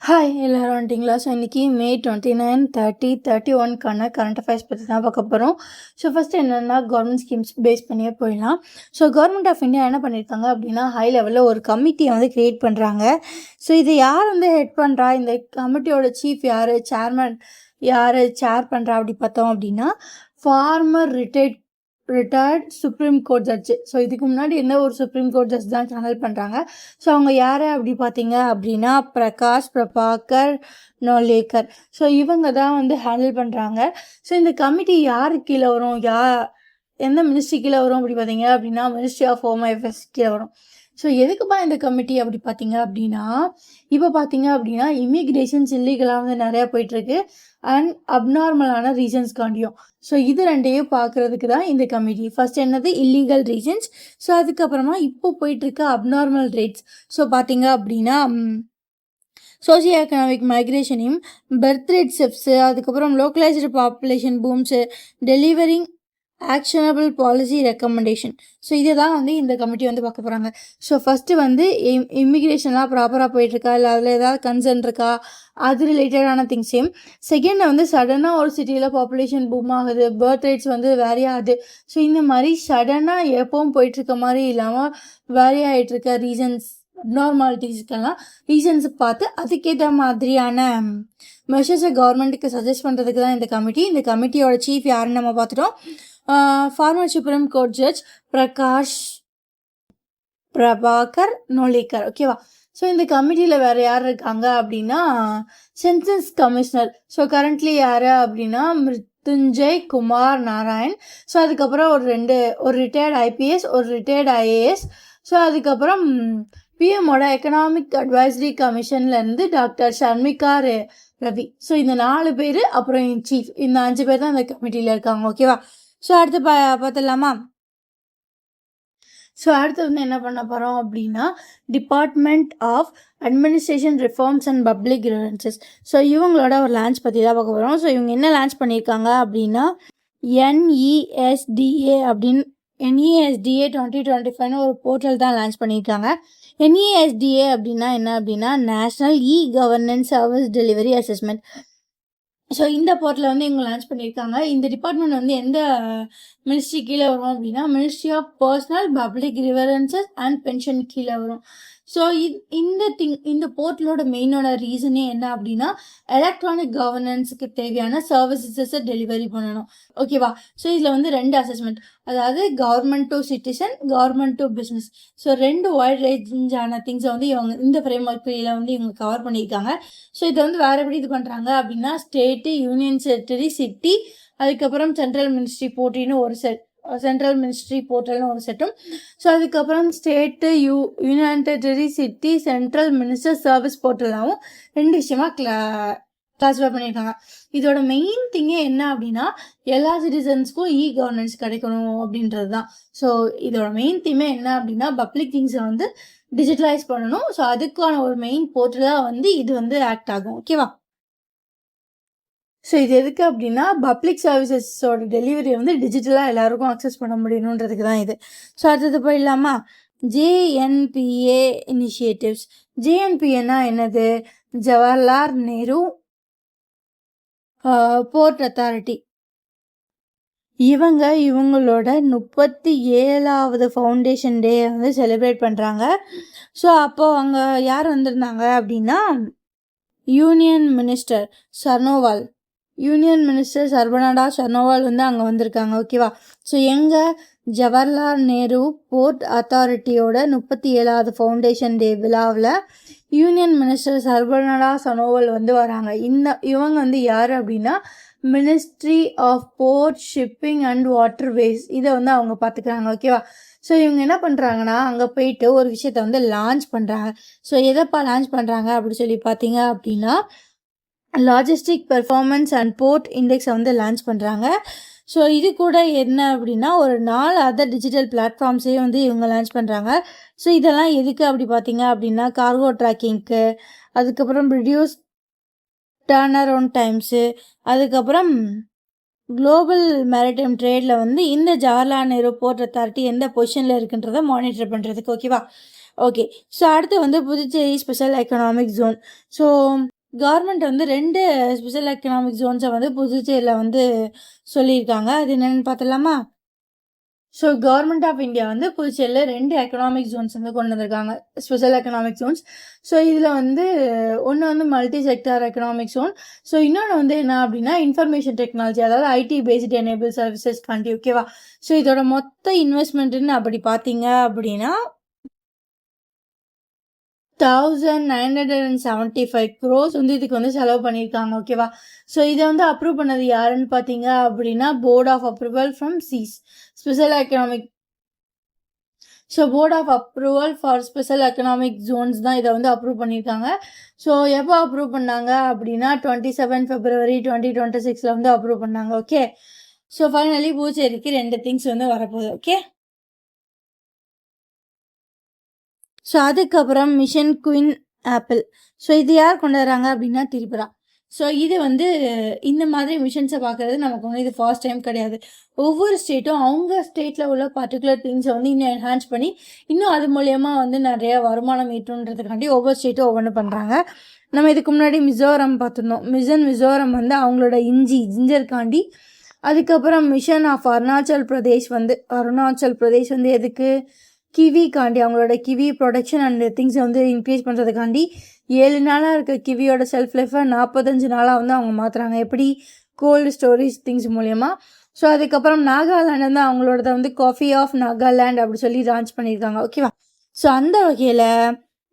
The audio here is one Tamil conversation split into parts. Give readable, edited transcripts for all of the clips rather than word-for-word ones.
ஹாய் எல்லாரும் வந்துட்டிங்களா? ஸோ இன்றைக்கி மே 29, 30, 31க்கான கரண்ட் அஃபேர்ஸ் பற்றி தான் பார்க்க போகிறோம். ஸோ ஃபஸ்ட்டு என்னென்னா கவர்மெண்ட் ஸ்கீம்ஸ் பேஸ் பண்ணியே போயிடலாம். ஸோ கவர்மெண்ட் ஆஃப் இந்தியா என்ன பண்ணியிருக்காங்க அப்படின்னா, ஹை லெவலில் ஒரு கமிட்டியை வந்து க்ரியேட் பண்ணுறாங்க. ஸோ இது யார் வந்து ஹெட் பண்ணுறா, இந்த கமிட்டியோட சீஃப் யார், சேர்மன் யார் சேர் பண்ணுறா அப்படி பார்த்தோம் அப்படின்னா, former retired supreme court judge. So இதுக்கு முன்னாடி என்ன ஒரு சுப்ரீம் கோர்ட் ஜட்ஜ் தான் சேனல் பண்ணுறாங்க. ஸோ அவங்க யார் அப்படி பார்த்தீங்க அப்படின்னா, பிரகாஷ் பிரபாகர் நோலேக்கர். ஸோ இவங்க தான் வந்து ஹேண்டில் பண்ணுறாங்க. ஸோ இந்த கமிட்டி யார் கீழே வரும், எந்த மினிஸ்ட்ரி கீழே வரும் அப்படி பார்த்தீங்க அப்படின்னா, மினிஸ்ட்ரி ஆஃப் ஹோம் அஃபேர்ஸ் கீழே வரும். ஸோ எதுக்குப்பா இந்த கமிட்டி அப்படி பார்த்தீங்க அப்படின்னா, இப்போ பார்த்தீங்க அப்படின்னா இமிக்ரேஷன்ஸ் இல்லீகலாக வந்து நிறையா போயிட்டுருக்கு அண்ட் அப்நார்மலான ரீசன்ஸ்காண்டியும். ஸோ இது ரெண்டையும் பார்க்குறதுக்கு தான் இந்த கமிட்டி. ஃபர்ஸ்ட் என்னது இல்லீகல் ரீசன்ஸ். ஸோ அதுக்கப்புறமா இப்போ போயிட்டுருக்க அப்நார்மல் ரேட்ஸ். ஸோ பார்த்தீங்க அப்படின்னா சோசியோ எக்கனாமிக் மைக்ரேஷனையும், பர்த் ரேட் ஷிஃப்ட்ஸு, அதுக்கப்புறம் localised population booms, delivering actionable policy recommendation. So இதை தான் வந்து இந்த கமிட்டி வந்து பார்க்க போகிறாங்க. ஸோ ஃபஸ்ட்டு வந்து இமிக்ரேஷன்லாம் ப்ராப்பராக போயிட்டுருக்கா, இல்லை அதில் ஏதாவது கன்சர்ன் இருக்கா, அது ரிலேட்டடான திங்ஸையும். செகண்ட் வந்து சடனாக ஒரு சிட்டியில் பாப்புலேஷன் பூம் ஆகுது, பர்த் ரேட்ஸ் வந்து வேரி ஆகுது. ஸோ இந்த மாதிரி சடனாக எப்பவும் போயிட்டுருக்க மாதிரி இல்லாமல் வேரி ஆகிட்டுருக்க ரீசன்ஸ், அப்நார்மாலிட்டிஸ்க்கெல்லாம் ரீசன்ஸ் பார்த்து அதுக்கேற்ற மாதிரியான மெஷர்ஸை கவர்மெண்ட்டுக்கு சஜஸ்ட் பண்ணுறதுக்கு தான் இந்த கமிட்டி. இந்த கமிட்டியோட சீஃப் யாருன்னு நம்ம பார்த்துட்டோம். Former supreme court judge Prakash Prabhakar Naolekar. ஓகேவா? ஸோ இந்த கமிட்டியில் வேறு யார் இருக்காங்க அப்படின்னா, சென்சஸ் கமிஷனர். ஸோ கரண்ட்லி யார் அப்படின்னா மிருத்யுஞ்சய் குமார் நாராயண். ஸோ அதுக்கப்புறம் ஒரு ரிட்டையர்ட் ஐபிஎஸ், ஒரு ரிட்டையர்ட் ஐஏஎஸ். ஸோ அதுக்கப்புறம் பிஎம்மோட எக்கனாமிக் அட்வைசரி கமிஷன்லேருந்து டாக்டர் ஷர்மிகா ரவி. ஸோ இந்த 4 பேர், அப்புறம் சீஃப், இந்த 5 பேர் தான் இந்த கமிட்டியில் இருக்காங்க. ஓகேவா? ஸோ அடுத்து பார்த்துடலாமா? ஸோ அடுத்து வந்து என்ன பண்ண போகிறோம் அப்படின்னா, department of administration reforms and public grievances. So இவங்களோட ஒரு லான்ச் பற்றி தான் பார்க்க போகிறோம். ஸோ இவங்க என்ன லான்ச் பண்ணியிருக்காங்க அப்படின்னா, NESDA அப்படின்னு NESDA 2025 ஒரு போர்ட்டல் தான் லான்ச் பண்ணியிருக்காங்க. NESDA அப்படின்னா என்ன அப்படின்னா, national governance service delivery assessment. So இந்த போர்ட்டலில் வந்து இவங்க லான்ச் பண்ணியிருக்காங்க. இந்த டிபார்ட்மெண்ட் வந்து எந்த மினிஸ்ட்ரி கீழே வரும் அப்படின்னா, ministry of personnel public grievances and pension கீழே வரும். ஸோ இந்த போர்ட்டலோட மெயினோட ரீசனே என்ன அப்படின்னா, எலக்ட்ரானிக் கவர்னன்ஸுக்கு தேவையான சர்வீசஸை டெலிவரி பண்ணணும். ஓகேவா? ஸோ இதில் வந்து 2 அசஸ்மெண்ட், அதாவது government to citizen, government to business. So 2 wide ரேஞ்சான திங்ஸை வந்து இவங்க இந்த ஃப்ரேம் ஒர்க்கில் வந்து இவங்க கவர் பண்ணியிருக்காங்க. ஸோ இதை வந்து வேறு எப்படி இது பண்ணுறாங்க அப்படின்னா, ஸ்டேட்டு, யூனியன் டெரிட்டரி, சிட்டி, அதுக்கப்புறம் சென்ட்ரல் மினிஸ்ட்ரி போட்டின்னு ஒரு சென்ட்ரல் மினிஸ்ட்ரி போர்ட்டல்னு ஒரு செட்டும். ஸோ அதுக்கப்புறம் state, union territory, city, central minister service போர்ட்டலாகவும் 2 விஷயமா கிளாஸிஃபை பண்ணியிருக்காங்க. இதோட மெயின் திங்கே என்ன அப்படின்னா, எல்லா சிட்டிசன்ஸ்க்கும் கவர்னன்ஸ் கிடைக்கணும் அப்படின்றது தான். ஸோ இதோட மெயின் தீமே என்ன அப்படின்னா, பப்ளிக் திங்ஸை வந்து டிஜிட்டலைஸ் பண்ணணும். ஸோ அதுக்கான ஒரு மெயின் போர்ட்டலாக வந்து இது வந்து ஆக்ட் ஆகும். ஓகேவா? ஸோ இது எதுக்கு அப்படின்னா, பப்ளிக் சர்வீசஸோட டெலிவரி வந்து டிஜிட்டலாக எல்லாருக்கும் அக்சஸ் பண்ண முடியணுன்றதுக்கு தான் இது. ஸோ அடுத்தது போயிடலாமா? JNPA initiatives. JNPAனா என்னது? Jawaharlal Nehru port authority. இவங்களோட 37வது ஃபவுண்டேஷன் டே வந்து செலிப்ரேட் பண்ணுறாங்க. ஸோ அப்போது அங்கே யார் வந்திருந்தாங்க அப்படின்னா, யூனியன் மினிஸ்டர் சர்பானந்தா சோனோவால் வந்து அங்கே வந்திருக்காங்க. ஓகேவா? ஸோ ஜவஹர்லால் நேரு போர்ட் அத்தாரிட்டியோட 37வது ஃபவுண்டேஷன் டே விழாவில் யூனியன் மினிஸ்டர் சர்பானந்தா சோனோவால் வந்து வராங்க. இவங்க வந்து யார் அப்படின்னா, ministry of port, shipping and waterways இதை வந்து அவங்க பார்த்துக்கிறாங்க. ஓகேவா? ஸோ இவங்க என்ன பண்ணுறாங்கன்னா, அங்கே போயிட்டு ஒரு விஷயத்த வந்து லான்ச் பண்ணுறாங்க. ஸோ எதைப்பா லான்ச் பண்ணுறாங்க அப்படி சொல்லி பார்த்தீங்க அப்படின்னா, லாஜிஸ்டிக் பெர்ஃபார்மன்ஸ் அண்ட் போர்ட் இண்டெக்ஸை வந்து லான்ச் பண்ணுறாங்க. ஸோ இது கூட என்ன அப்படின்னா, ஒரு 4 அதர் டிஜிட்டல் பிளாட்ஃபார்ம்ஸையும் வந்து இவங்க லான்ச் பண்ணுறாங்க. ஸோ இதெல்லாம் எதுக்கு அப்படி பார்த்தீங்க அப்படின்னா, கார்கோ ட்ராக்கிங்க்கு, அதுக்கப்புறம் ரிடியூஸ் டர்ன் அரவுண்ட் டைம்ஸு, அதுக்கப்புறம் குளோபல் மேரிடைம் ட்ரேடில் வந்து இந்த ஜவஹர்லால் நேரு போர்ட் அத்தாரிட்டி எந்த பொசிஷனில் இருக்குன்றதை மானிட்டர் பண்ணுறதுக்கு. ஓகேவா? ஓகே. ஸோ அடுத்து வந்து Puducherry special economic zone. So government வந்து 2 ஸ்பெஷல் எக்கனாமிக் ஜோன்ஸை வந்து புதுச்சேரியில் வந்து சொல்லியிருக்காங்க. அது என்னென்னு பார்த்துடலாமா? ஸோ கவர்மெண்ட் ஆஃப் இந்தியா வந்து புதுச்சேரியில் 2 எக்கனாமிக் ஜோன்ஸ் வந்து கொண்டு வந்திருக்காங்க, ஸ்பெஷல் எக்கனாமிக் ஜோன்ஸ். ஸோ இதில் வந்து ஒன்று வந்து multi sector economic zone. So இன்னொன்று வந்து என்ன அப்படின்னா இன்ஃபர்மேஷன் டெக்னாலஜி, அதாவது ஐடி பேஸ்டு எனேபிள் சர்வீசஸ் காண்டி, ஓகேவா? ஸோ இதோட மொத்த இன்வெஸ்ட்மெண்ட்டுன்னு அப்படி பார்த்தீங்க அப்படின்னா 1975 crores வந்து இதுக்கு வந்து செலவு பண்ணியிருக்காங்க, ஓகேவா? ஸோ இதை வந்து அப்ரூவ் பண்ணது யாருன்னு பார்த்தீங்க அப்படின்னா board of approval from SEZ special economic. So board of approval for special economic zones தான் இதை வந்து அப்ரூவ் பண்ணியிருக்காங்க. ஸோ எப்போ அப்ரூவ் பண்ணாங்க அப்படின்னா 27 February 2026 வந்து அப்ரூவ் பண்ணாங்க, ஓகே? ஸோ ஃபைனலி புதுச்சேரிக்கு 2 திங்ஸ் வந்து வரப்போகுது, ஓகே? ஸோ அதுக்கப்புறம் மிஷன் குயின் ஆப்பிள். ஸோ இது யார் கொண்டு வராங்க அப்படின்னா திரிபுரா. ஸோ இது வந்து இந்த மாதிரி மிஷன்ஸை பார்க்குறது நமக்கு வந்து இது ஃபர்ஸ்ட் டைம் கிடையாது. ஒவ்வொரு ஸ்டேட்டும் அவங்க ஸ்டேட்டில் உள்ள பர்டிகுலர் திங்ஸை வந்து இன்னும் என்ஹான்ஸ் பண்ணி இன்னும் அது மூலயமா வந்து நிறையா வருமானம் ஈட்டுன்றதுக்காண்டி ஒவ்வொரு ஸ்டேட்டும் ஒவ்வொன்று பண்ணுறாங்க. நம்ம இதுக்கு முன்னாடி மிசோரம் பார்த்துருந்தோம். மிசோரம் வந்து அவங்களோட ஜிஞ்சர்காண்டி. அதுக்கப்புறம் மிஷன் ஆஃப் அருணாச்சல் பிரதேஷ் வந்து எதுக்கு? கிவி காண்டி, அவங்களோட கிவி ப்ரொடக்ஷன் அண்ட் திங்ஸை வந்து இன்க்ரீஸ் பண்ணுறதுக்காண்டி 7 நாளாக இருக்க கிவியோட செல்ஃப் லைஃப்பை 45 நாளாக வந்து அவங்க மாற்றுறாங்க. எப்படி? கோல்டு ஸ்டோரேஜ் திங்ஸ் மூலயமா. ஸோ அதுக்கப்புறம் நாகாலாண்ட் வந்து அவங்களோட வந்து காஃபி ஆஃப் நாகாலாண்ட் அப்படி சொல்லி லான்ச் பண்ணியிருக்காங்க, ஓகேவா? ஸோ அந்த வகையில்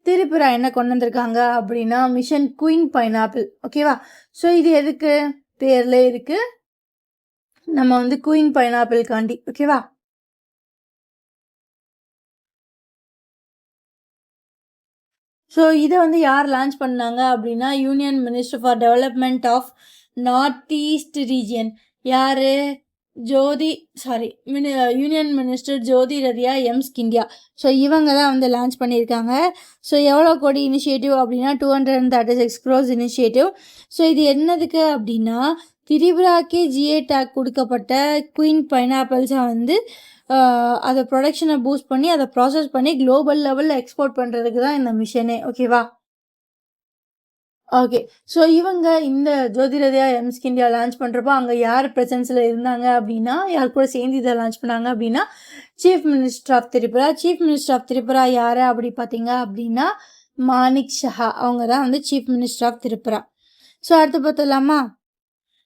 திரிபுரா என்ன கொண்டு வந்திருக்காங்க அப்படின்னா மிஷன் குயின் பைனாப்பிள், ஓகேவா? ஸோ இது எதுக்கு? பேரில் இருக்குது, நம்ம வந்து குயின் பைனாப்பிள் காண்டி, ஓகேவா? ஸோ இதை வந்து யார் லான்ச் பண்ணாங்க அப்படின்னா union minister for development of north east region. யார்? Union minister Jyotiraditya M Scindia. So இவங்க தான் வந்து லான்ச் பண்ணியிருக்காங்க. ஸோ எவ்வளோ கோடி இனிஷியேட்டிவ் அப்படின்னா 236 crores இனிஷியேட்டிவ். ஸோ இது என்னதுக்கு அப்படின்னா திரிபுராக்கே ஜிஏ டேக் கொடுக்கப்பட்ட குயின் பைனாப்பிள்ஸை வந்து அதை ப்ரொடக்ஷனை பூஸ்ட் பண்ணி அதை ப்ராசஸ் பண்ணி குளோபல் லெவலில் எக்ஸ்போர்ட் பண்ணுறதுக்கு தான் இந்த மிஷனே, ஓகேவா? ஓகே. ஸோ இவங்க இந்த ஜோதிரதியா எம்ஸ் இந்தியா லான்ச் பண்ணுறப்போ அங்கே யார் ப்ரெசன்ஸில் இருந்தாங்க அப்படின்னா, யார் கூட சேர்ந்து இதை லான்ச் பண்ணாங்க அப்படின்னா chief minister of Tripura. Chief minister of Tripura யார் அப்படி பார்த்தீங்க அப்படின்னா மாணிக் ஷஹா. அவங்க தான் வந்து chief minister of Tripura. So அடுத்து பார்த்துடலாமா?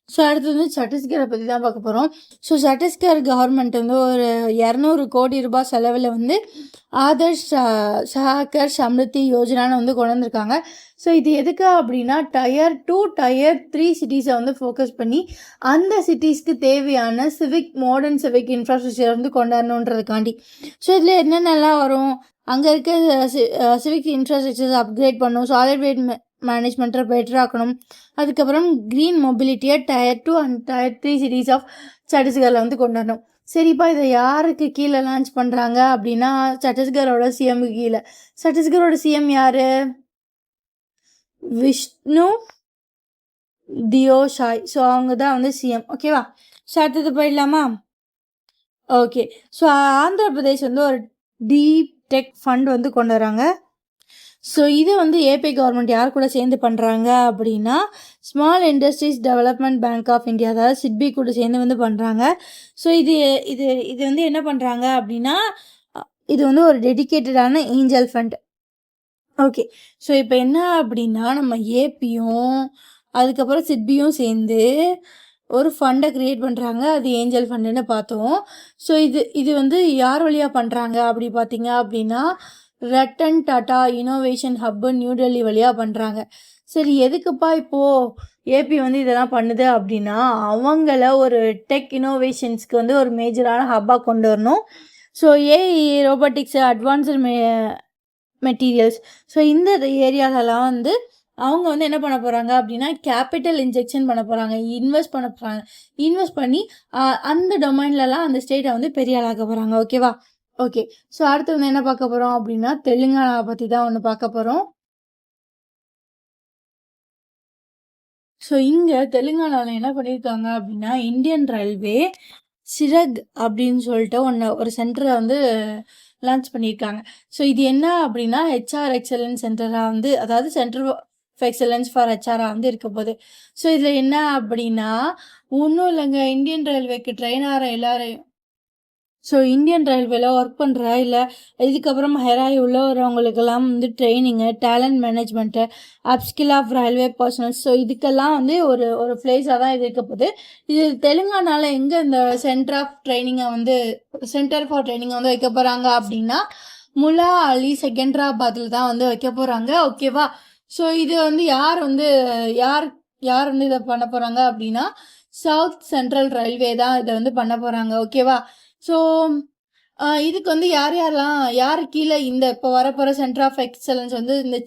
ஸோ அடுத்து வந்து சத்தீஸ்கரை பற்றி தான் பார்க்க போகிறோம். ஸோ சத்தீஸ்கர் கவர்மெண்ட் வந்து ஒரு 200 கோடி ரூபாய் செலவில் வந்து ஆதர்ஷ் சஹாகர் சம்ருத்தி யோஜனான்னு வந்து கொண்டு வந்திருக்காங்க. ஸோ இது எதுக்கு அப்படின்னா Tier 2 Tier 3 சிட்டிஸை வந்து ஃபோக்கஸ் பண்ணி அந்த சிட்டிஸ்க்கு தேவையான மாடர்ன் சிவிக் இன்ஃப்ராஸ்ட்ரக்சர் வந்து கொண்டாடணுன்றதுக்காண்டி. ஸோ இதில் என்னென்னலாம் வரும்? அங்கே இருக்க சிவிக் இன்ஃப்ராஸ்ட்ரக்சர்ஸ் அப்கிரேட் பண்ணும், சாலிட் வேஸ்ட் மேனேஜ்மெண்ட்டை பெட்டராக்கணும். அதுக்கப்புறம் க்ரீன் மொபிலிட்டியை Tier 2 and Tier 3 cities of சத்தீஸ்கரில் வந்து கொண்டு வரணும். சரிப்பா, இதை யாருக்கு கீழே லான்ச் பண்ணுறாங்க அப்படின்னா சத்தீஸ்கரோட சிஎம்க்கு கீழே. சத்தீஸ்கரோட சிஎம் யார்? விஷ்ணு தியோஷாய். ஸோ அவங்க தான் வந்து சிஎம், ஓகேவா? ஸோ அடுத்தது போயிடலாமா? ஓகே. ஸோ ஆந்திர பிரதேஷ் வந்து ஒரு டீப் டெக் ஃபண்ட் வந்து கொண்டு வராங்க. ஸோ இது வந்து ஏபி கவர்மெண்ட் யார் கூட சேர்ந்து பண்ணுறாங்க அப்படின்னா small industries development bank of India, அதாவது சிட்பி கூட சேர்ந்து வந்து பண்ணுறாங்க. ஸோ இது இது இது வந்து என்ன பண்ணுறாங்க அப்படின்னா இது வந்து ஒரு டெடிக்கேட்டடான ஏஞ்சல் ஃபண்ட், ஓகே. ஸோ இப்போ என்ன அப்படின்னா நம்ம ஏபியும் அதுக்கப்புறம் சிட்பியும் சேர்ந்து ஒரு ஃபண்டை க்ரியேட் பண்ணுறாங்க. அது ஏஞ்சல் ஃபண்டுன்னு பார்த்தோம். ஸோ இது வந்து யார் வழியாக பண்ணுறாங்க அப்படி பார்த்தீங்க அப்படின்னா Ratan tata innovation hub new Delhi வழியாக பண்ணுறாங்க. சரி, எதுக்குப்பா இப்போது ஏபி வந்து இதெல்லாம் பண்ணுது அப்படின்னா அவங்கள ஒரு டெக் இனோவேஷன்ஸ்க்கு வந்து ஒரு மேஜரான ஹப்பாக கொண்டு வரணும். So AI, robotics, advanced materials, so இந்த ஏரியாலலாம் வந்து அவங்க வந்து என்ன பண்ண போகிறாங்க அப்படின்னா கேபிட்டல் இன்ஜெக்ஷன் பண்ண போகிறாங்க, இன்வெஸ்ட் பண்ண போகிறாங்க. இன்வெஸ்ட் பண்ணி அந்த டொமைன்லலாம் அந்த ஸ்டேட்டை வந்து பெரிய ஆளாக்க போகிறாங்க, ஓகேவா? ஓகே. ஸோ அடுத்து வந்து என்ன பார்க்க போகிறோம் அப்படின்னா தெலுங்கானாவை பற்றி தான் ஒன்று பார்க்க போகிறோம். ஸோ இங்கே தெலுங்கானாவில் என்ன பண்ணியிருக்காங்க அப்படின்னா இந்தியன் ரயில்வே சிரக் அப்படின்னு சொல்லிட்டு ஒரு சென்டரை வந்து லான்ச் பண்ணியிருக்காங்க. ஸோ இது என்ன அப்படின்னா ஹெச்ஆர் எக்ஸலன்ஸ் சென்டராக வந்து, அதாவது சென்டர் எக்ஸலன்ஸ் ஃபார் ஹெச்ஆரா வந்து இருக்க போகுது. ஸோ இதில் என்ன அப்படின்னா ஒன்றும் இல்லைங்க, இந்தியன் ரயில்வேக்கு ட்ரெயின் ஆகிற எல்லாரையும், ஸோ இந்தியன் ரயில்வேல ஒர்க் பண்ணுற இல்லை இதுக்கப்புறம் ஹெராய் உள்ள வரவங்களுக்கெல்லாம் வந்து training, talent management, upskill of railway personnels, so இதுக்கெல்லாம் வந்து ஒரு ஒரு பிளேஸாக தான் இது இருக்க போகுது. இது தெலுங்கானாவில் எங்கே இந்த சென்டர் ஃபார் ட்ரைனிங்கை வந்து வைக்க போகிறாங்க அப்படின்னா முலா அலி செகண்டராபாத்தில் தான் வந்து வைக்க போகிறாங்க. ஓகேவா? ஸோ இது வந்து யார் வந்து இதை பண்ண போகிறாங்க அப்படின்னா சவுத் சென்ட்ரல் ரயில்வே தான் இதை வந்து பண்ண போகிறாங்க. ஓகேவா? ஸோ இதுக்கு வந்து யார் கீழே இந்த இப்போ வரப்போகிற சென்டர் ஆஃப் எக்ஸலன்ஸ் வந்து இந்த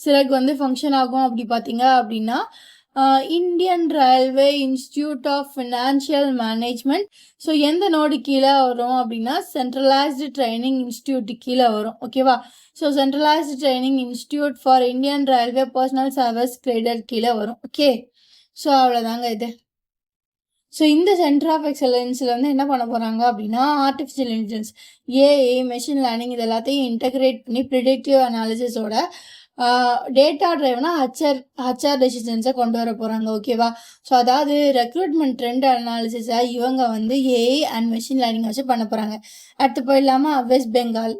சிறகு வந்து ஃபங்க்ஷன் ஆகும் அப்படி பார்த்தீங்க அப்படின்னா Indian railway institute of financial management. So எந்த நோடு கீழே வரும் அப்படின்னா சென்ட்ரலைஸ்டு ட்ரைனிங் இன்ஸ்டியூட் கீழே வரும். ஓகேவா? So centralised training institute for Indian railway personnel service graded கீழே வரும். ஓகே, ஸோ அவ்வளோதாங்க இது. ஸோ இந்த சென்டர் ஆஃப் எக்ஸலன்ஸில் வந்து என்ன பண்ண போகிறாங்க அப்படின்னா artificial intelligence, AI, machine learning இது எல்லாத்தையும் இன்டகிரேட் பண்ணி ப்ரிடிக்டிவ் அனாலிசிஸோட டேட்டா ட்ரைவ்னா ஹச்ஆர் டெசிஷன்ஸை கொண்டு வர போகிறாங்க. ஓகேவா? ஸோ அதாவது ரெக்ரூட்மெண்ட் ட்ரெண்ட் அனாலிசிஸை இவங்க வந்து ஏஐ அண்ட் மெஷின் லேர்னிங் வச்சு பண்ண போகிறாங்க. அடுத்து போயிடலாமா வெஸ்ட் பெங்கால்.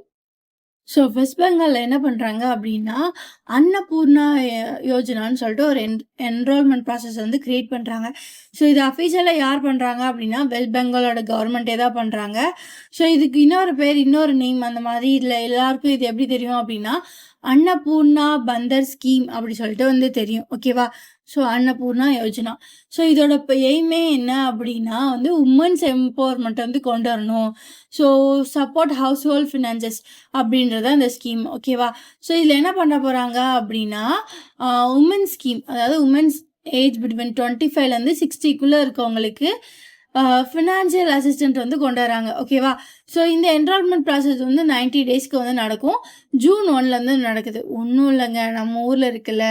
ஸோ வெஸ்ட் பெங்காலில் என்ன பண்ணுறாங்க அப்படின்னா அன்னபூர்ணா யோஜனான்னு சொல்லிட்டு ஒரு என்ரோல்மெண்ட் ப்ராசஸ் வந்து க்ரியேட் பண்ணுறாங்க. ஸோ இது அஃபீஷியலாக யார் பண்ணுறாங்க அப்படின்னா வெஸ்ட் பெங்காலோட கவர்மெண்ட்டே தான் பண்ணுறாங்க. ஸோ இதுக்கு இன்னொரு நேம் அந்த மாதிரி இதில் எல்லாருக்கும் இது எப்படி தெரியும் அப்படின்னா அன்னபூர்ணா பந்தர் ஸ்கீம் அப்படி சொல்லிட்டு வந்து தெரியும். ஓகேவா? ஸோ அன்னபூர்ணா யோஜனா. ஸோ இதோட இப்போ எய்மே என்ன அப்படின்னா வந்து உமன்ஸ் எம்பவர்மெண்ட் வந்து கொண்டு வரணும். So support house hold finances அப்படின்றத அந்த ஸ்கீம். ஓகேவா? ஸோ இதில் என்ன பண்ண போகிறாங்க அப்படின்னா உமன்ஸ் ஸ்கீம், அதாவது உமன்ஸ் ஏஜ் பிட்வீன் 25லேருந்து 60க்குள்ளே இருக்கவங்களுக்கு ஃபினான்ஷியல் அசிஸ்டன்ட் வந்து கொண்டு வராங்க. ஓகேவா? ஸோ இந்த என்ரோல்மெண்ட் ப்ராசஸ் வந்து 90 டேஸ்க்கு வந்து நடக்கும். ஜூன் 1லேருந்து நடக்குது. ஒன்றும் இல்லைங்க, நம்ம ஊரில் இருக்குல்ல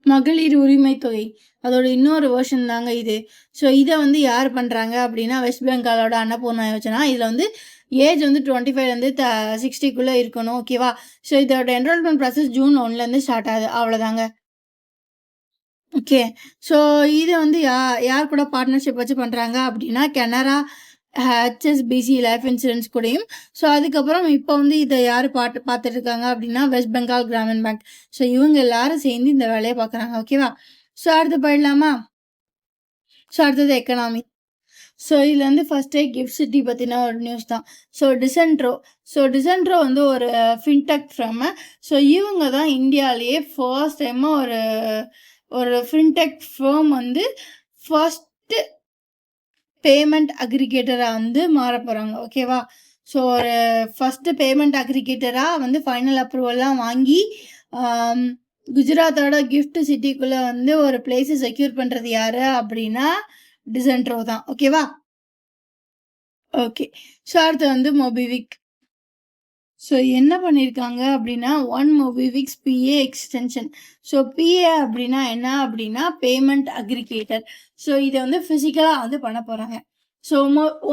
மகளிர் உரிமை தொகை, அதோட இன்னொரு வெர்ஷன் தாங்க இது. ஸோ இதை வந்து யார் பண்ணுறாங்க அப்படின்னா வெஸ்ட் பெங்காலோட அன்னபூர்ணா யோஜனா. இதில் வந்து ஏஜ் வந்து 25லேருந்து 60க்குள்ளே இருக்கணும். ஓகேவா? ஸோ இதோட என்ரோல்மெண்ட் ப்ராசஸ் ஜூன் 1லேருந்து ஸ்டார்ட் ஆகுது. அவ்வளோதாங்க. ஓகே, ஸோ இது வந்து யார் கூட பார்ட்னர்ஷிப் வச்சு பண்ணுறாங்க அப்படின்னா கனரா ஹெச்எஸ்பிசி லைஃப் இன்சூரன்ஸ் கூடயும். ஸோ அதுக்கப்புறம் இப்போ வந்து இதை யார் பார்த்துட்டு இருக்காங்க அப்படின்னா west Bengal Gramin bank. So இவங்க எல்லாரும் சேர்ந்து இந்த வேலையை பார்க்குறாங்க. ஓகேவா? ஸோ அடுத்து போயிடலாமா? ஸோ அடுத்தது எக்கனாமி. ஸோ இதில் வந்து ஃபஸ்ட்டே கிஃப்ட் சிட்டி பற்றின ஒரு நியூஸ் தான். ஸோ டிசென்ட்ரோ வந்து ஒரு ஃபின்டெக் ஃப்ரம். ஸோ இவங்க தான் இந்தியாவிலேயே ஃபர்ஸ்ட் டைமாக ஒரு ஃபின்டெக் ஃபேம் வந்து ஃபர்ஸ்ட்டு பேமெண்ட் அக்ரிகேட்டராக வந்து மாற போகிறாங்க. ஓகேவா? ஸோ ஒரு ஃபஸ்ட்டு பேமெண்ட் அக்ரிகேட்டராக வந்து ஃபைனல் அப்ரூவல்லாம் வாங்கி குஜராத்தோட கிஃப்ட் சிட்டிக்குள்ளே வந்து ஒரு பிளேஸை செக்யூர் பண்ணுறது யார் அப்படின்னா டிசென்ட்ரோ தான். ஓகேவா? ஓகே, ஸோ அடுத்து வந்து மொபிவிக். ஸோ என்ன பண்ணியிருக்காங்க அப்படின்னா one MobiKwik PA extension. So PA அப்படின்னா என்ன அப்படின்னா பேமெண்ட் அக்ரிகேட்டர். ஸோ இதை வந்து ஃபிசிக்கலாக வந்து பண்ண போகிறாங்க. So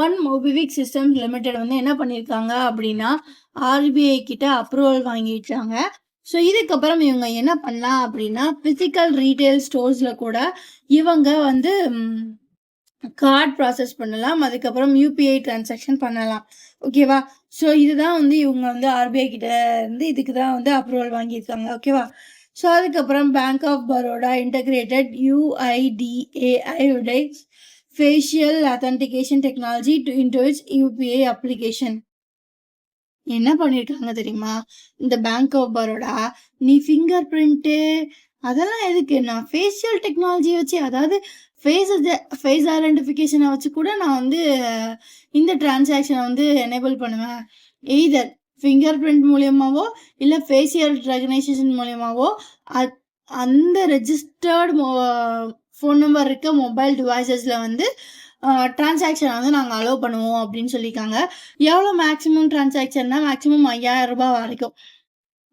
one MobiKwik systems limited வந்து என்ன பண்ணியிருக்காங்க அப்படின்னா ஆர்பிஐ கிட்ட அப்ரூவல் வாங்கிட்டாங்க. ஸோ இதுக்கப்புறம் இவங்க என்ன பண்ணலாம் அப்படின்னா ஃபிசிக்கல் ரீட்டைல் ஸ்டோர்ஸில் கூட இவங்க வந்து கார்டு ப்ராசஸ் பண்ணலாம், அதுக்கப்புறம் யூபிஐ டிரான்சாக்ஷன் பண்ணலாம். ஓகேவா? ஸோ இதுதான் வந்து இவங்க வந்து ஆர்பிஐ கிட்ட இருந்து இதுக்கு தான் வந்து அப்ரூவல் வாங்கியிருக்காங்க. ஓகேவா? ஸோ அதுக்கப்புறம் bank of Baroda integrated UIDAI facial authentication technology into its UPI application. என்ன பண்ணியிருக்காங்க தெரியுமா? இந்த பேங்க் ஆஃப் பரோடா நீ ஃபிங்கர் பிரிண்ட்டு அதெல்லாம் எதுக்கு, நான் ஃபேஷியல் டெக்னாலஜி வச்சு, அதாவது ஃபேஸ் ஐடென்டிஃபிகேஷனை வச்சு கூட நான் வந்து இந்த டிரான்சாக்ஷனை வந்து எனேபிள் பண்ணுவேன். எய்தர் ஃபிங்கர் பிரிண்ட் மூலியமாவோ இல்லை ஃபேஷியல் ரெகனைசேஷன் மூலியமாவோ அந்த ரெஜிஸ்டர்டு ஃபோன் நம்பர் இருக்க மொபைல் டிவைசஸில் வந்து டிரான்சாக்ஷனை வந்து நாங்கள் அலோவ் பண்ணுவோம் அப்படின்னு சொல்லியிருக்காங்க. எவ்வளோ மேக்ஸிமம் டிரான்சாக்ஷன்னா மேக்ஸிமம் 5000 ரூபாய் வரைக்கும்.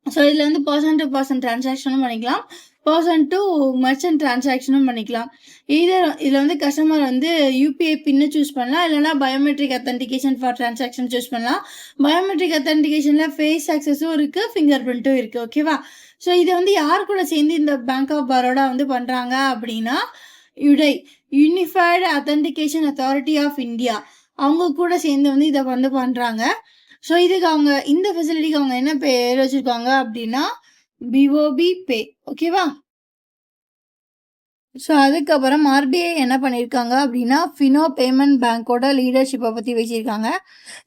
ஸோ இதில் வந்து பர்சன் டு பர்சன் டிரான்சாக்ஷனும் பண்ணிக்கலாம், பர்சன் டு மர்ச்சன்ட் டிரான்சாக்ஷனும் பண்ணிக்கலாம். இதில் வந்து கஸ்டமர் வந்து யூபிஐ பின்னு சூஸ் பண்ணலாம், இல்லைனா biometric authentication for transaction choose பண்ணலாம். பயோமெட்ரிக் அத்தன்டிகேஷனில் ஃபேஸ் ஆக்சஸும் இருக்குது, ஃபிங்கர் பிரிண்ட்டும் இருக்குது. ஓகேவா? ஸோ இதை வந்து யார் கூட சேர்ந்து இந்த பேங்க் ஆஃப் பரோடா வந்து பண்ணுறாங்க அப்படின்னா, unified authentication authority of India அவங்க கூட சேர்ந்து வந்து இதை வந்து பண்ணுறாங்க. ஸோ இதுக்கு அவங்க இந்த ஃபெசிலிட்டிக்கு அவங்க என்ன பேர் வச்சுருக்காங்க அப்படின்னா பிஓபி பே. ஓகேவா? ஸோ அதுக்கப்புறம் ஆர்பிஐ என்ன பண்ணியிருக்காங்க அப்படின்னா ஃபினோ பேமெண்ட் பேங்க்கோட லீடர்ஷிப்பை பற்றி வச்சுருக்காங்க.